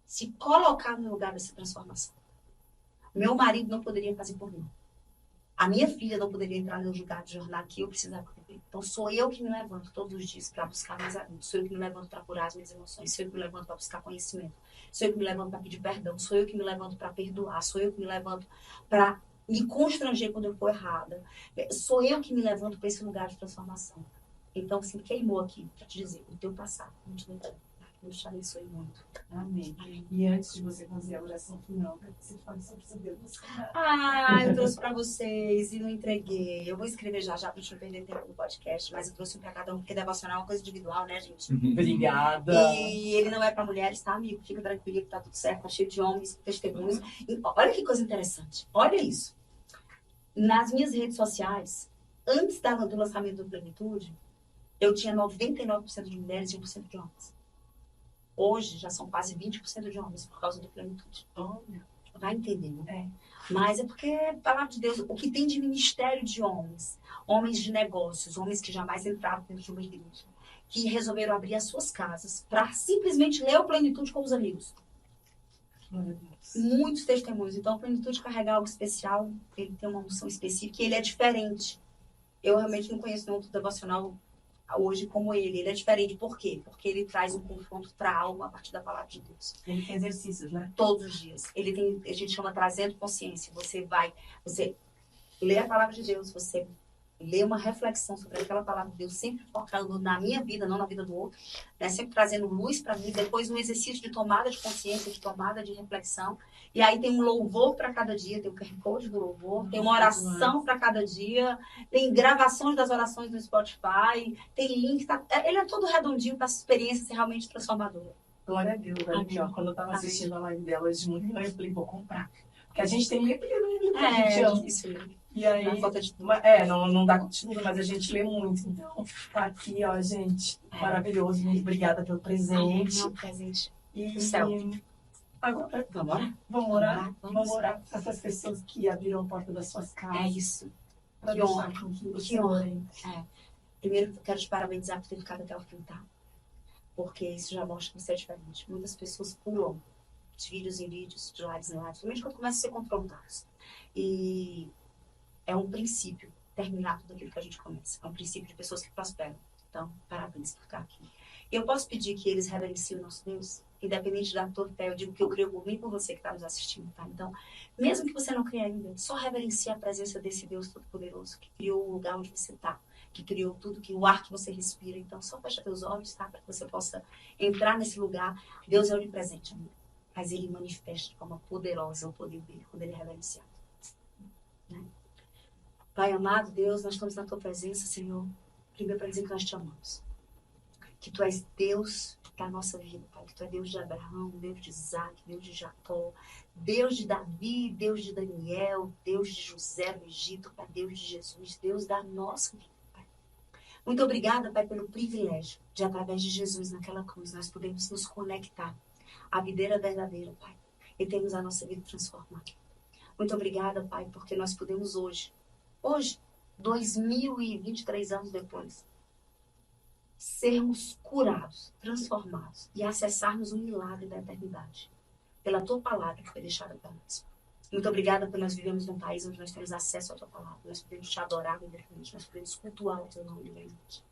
Speaker 3: se colocar no lugar dessa transformação. Meu marido não poderia fazer por mim. A minha filha não poderia entrar no lugar de jornada que eu precisava viver. Então, sou eu que me levanto todos os dias para buscar meus amigos. Sou eu que me levanto para curar as minhas emoções. Sou eu que me levanto para buscar conhecimento. Sou eu que me levanto para pedir perdão. Sou eu que me levanto para perdoar. Sou eu que me levanto para me constranger quando eu for errada. Sou eu que me levanto para esse lugar de transformação. Então, assim, queimou aqui para te dizer, o teu passado, Deus te abençoe muito.
Speaker 4: Amém. E antes de você fazer a oração final, você fala sobre seu Deus.
Speaker 3: Eu trouxe para vocês e não entreguei. Eu vou escrever já para a gente não perder tempo no podcast, mas eu trouxe para cada um, porque devocional é uma coisa individual, né, gente?
Speaker 4: Obrigada.
Speaker 3: E ele não é para mulheres, tá, amigo? Fica tranquilo que tá tudo certo, tá cheio de homens, testemunhos. E olha que coisa interessante. Olha isso. Nas minhas redes sociais, antes do lançamento do Plenitude, eu tinha 99% de mulheres e 1% de homens. Hoje já são quase 20% de homens por causa do plenitude. Vai entender, né? Mas é porque, palavra de Deus, o que tem de ministério de homens, homens de negócios, homens que jamais entraram dentro de uma igreja, que resolveram abrir as suas casas para simplesmente ler o plenitude com os amigos. Muitos testemunhos. Então, o plenitude carrega algo especial, ele tem uma unção específica e ele é diferente. Eu realmente não conheço nenhum outro devocional hoje como ele. Ele é diferente. Por quê? Porque ele traz um confronto para a alma a partir da palavra de Deus.
Speaker 4: Ele tem exercícios, né?
Speaker 3: Todos os dias. Ele tem, a gente chama trazendo consciência. Você lê a palavra de Deus, você lê uma reflexão sobre aquela palavra de Deus, sempre focando na minha vida, não na vida do outro, né? Sempre trazendo luz para mim, depois um exercício de tomada de consciência, de tomada de reflexão, e aí tem um louvor para cada dia, tem o QR Code do louvor, tem uma oração para cada dia, tem gravações das orações no Spotify, tem link, ele é todo redondinho para a experiência ser realmente transformadora.
Speaker 4: Glória a Deus. Aqui, ó, quando eu estava assistindo a live dela hoje de manhã, eu falei, vou comprar. Porque a gente tem livro, a gente ama.
Speaker 3: Isso.
Speaker 4: E aí, não dá conteúdo, mas a gente lê muito. Então, tá aqui, ó, gente, maravilhoso. Muito obrigada pelo presente.
Speaker 3: Presente.
Speaker 4: E
Speaker 3: do céu.
Speaker 4: agora, vamos orar? Vamos orar para essas pessoas que abriram a porta das suas casas.
Speaker 3: É isso.
Speaker 4: Pra
Speaker 3: Que
Speaker 4: deixar
Speaker 3: honra.
Speaker 4: com que o
Speaker 3: Que
Speaker 4: Senhor
Speaker 3: honra.
Speaker 4: entre.
Speaker 3: Primeiro, eu quero te parabenizar por ter ficado até o fim, tá? Porque isso já mostra que você é diferente. Muitas pessoas pulam de vídeos em vídeos, de lives em lives, principalmente quando começam a ser confrontados. E é um princípio terminar tudo aquilo que a gente começa. É um princípio de pessoas que prosperam. Então, parabéns por ficar aqui. E eu posso pedir que eles reverenciem o nosso Deus? Independente da tua fé, eu digo que eu creio por mim e por você que está nos assistindo, tá? Então, mesmo que você não creia ainda, só reverencie a presença desse Deus Todo-Poderoso que criou o lugar onde você está, que criou tudo, que o ar que você respira. Então, só fecha teus olhos, tá? Para que você possa entrar nesse lugar. Deus é onipresente, amigo. Mas ele manifesta de forma poderosa o poder dele quando ele é reverenciado. Né? Pai amado, Deus, nós estamos na tua presença, Senhor. Primeiro para dizer que nós te amamos. Que tu és Deus da nossa vida, Pai. Que tu é Deus de Abraão, Deus de Isaac, Deus de Jacó, Deus de Davi, Deus de Daniel, Deus de José no Egito, Pai, Deus de Jesus, Deus da nossa vida, Pai. Muito obrigada, Pai, pelo privilégio de, através de Jesus naquela cruz, nós podemos nos conectar à videira verdadeira, Pai, e termos a nossa vida transformada. Muito obrigada, Pai, porque nós podemos hoje, 2023 anos depois, sermos curados, transformados e acessarmos o milagre da eternidade pela tua palavra que foi deixada para nós. Muito obrigada porque nós vivemos num país onde nós temos acesso à tua palavra, nós podemos te adorar livremente, nós podemos cultuar o teu nome livremente.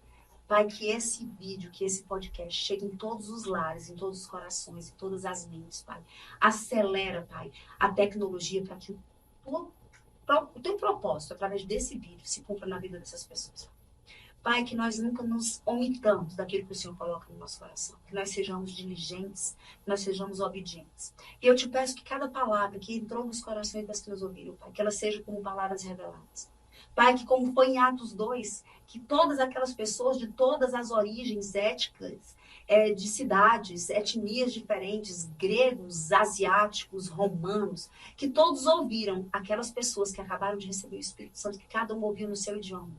Speaker 3: Pai, que esse vídeo, que esse podcast chegue em todos os lares, em todos os corações, em todas as mentes, Pai. Acelera, Pai, a tecnologia para que o teu propósito, através desse vídeo, se cumpra na vida dessas pessoas. Pai, que nós nunca nos omitamos daquilo que o Senhor coloca no nosso coração. Que nós sejamos diligentes, que nós sejamos obedientes. E eu te peço que cada palavra que entrou nos corações das que nos ouviram, Pai, que ela seja como palavras reveladas. Pai, que como foi em Atos 2, que todas aquelas pessoas de todas as origens étnicas, de cidades, etnias diferentes, gregos, asiáticos, romanos, que todos ouviram aquelas pessoas que acabaram de receber o Espírito Santo, que cada um ouviu no seu idioma.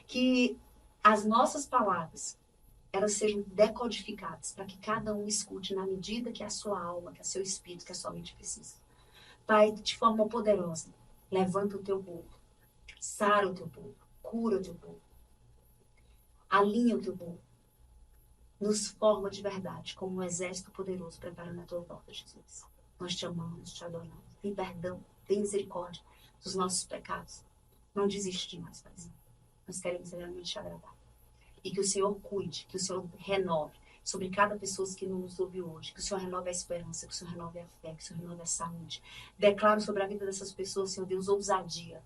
Speaker 3: Que as nossas palavras, elas sejam decodificadas, para que cada um escute na medida que a sua alma, que o seu espírito, que a sua mente precisa. Pai, de forma poderosa, levanta o teu povo, sara o teu povo, cura o teu povo, alinha o teu povo, nos forma de verdade, como um exército poderoso preparando a tua volta, Jesus. Nós te amamos, te adoramos. Tem perdão, tem misericórdia dos nossos pecados. Não desiste de nós, Paizinho. Nós queremos realmente te agradar. E que o Senhor cuide, que o Senhor renove sobre cada pessoa que nos ouve hoje. Que o Senhor renove a esperança, que o Senhor renove a fé, que o Senhor renove a saúde. Declaro sobre a vida dessas pessoas, Senhor Deus, ousadia,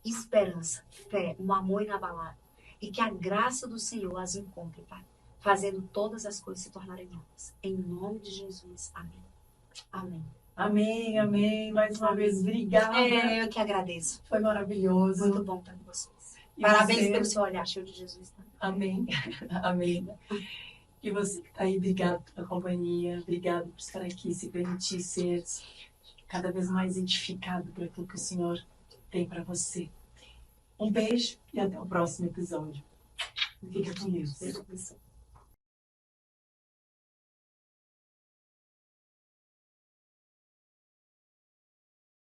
Speaker 3: esperança, fé, um amor inabalável. E que a graça do Senhor as encontre, Pai, fazendo todas as coisas se tornarem novas. Em nome de Jesus. Amém. Amém.
Speaker 4: Amém, amém. Mais uma vez, obrigada.
Speaker 3: Eu que agradeço.
Speaker 4: Foi maravilhoso.
Speaker 3: Muito bom estar com vocês.
Speaker 4: E
Speaker 3: Parabéns
Speaker 4: você?
Speaker 3: pelo seu olhar cheio de Jesus. Tá?
Speaker 4: Amém. Amém. E você que está aí, obrigado pela companhia, obrigado por estar aqui, se permitir ser cada vez mais edificado por aquilo que o Senhor tem para você. Um beijo e até o próximo episódio. Fica com Deus.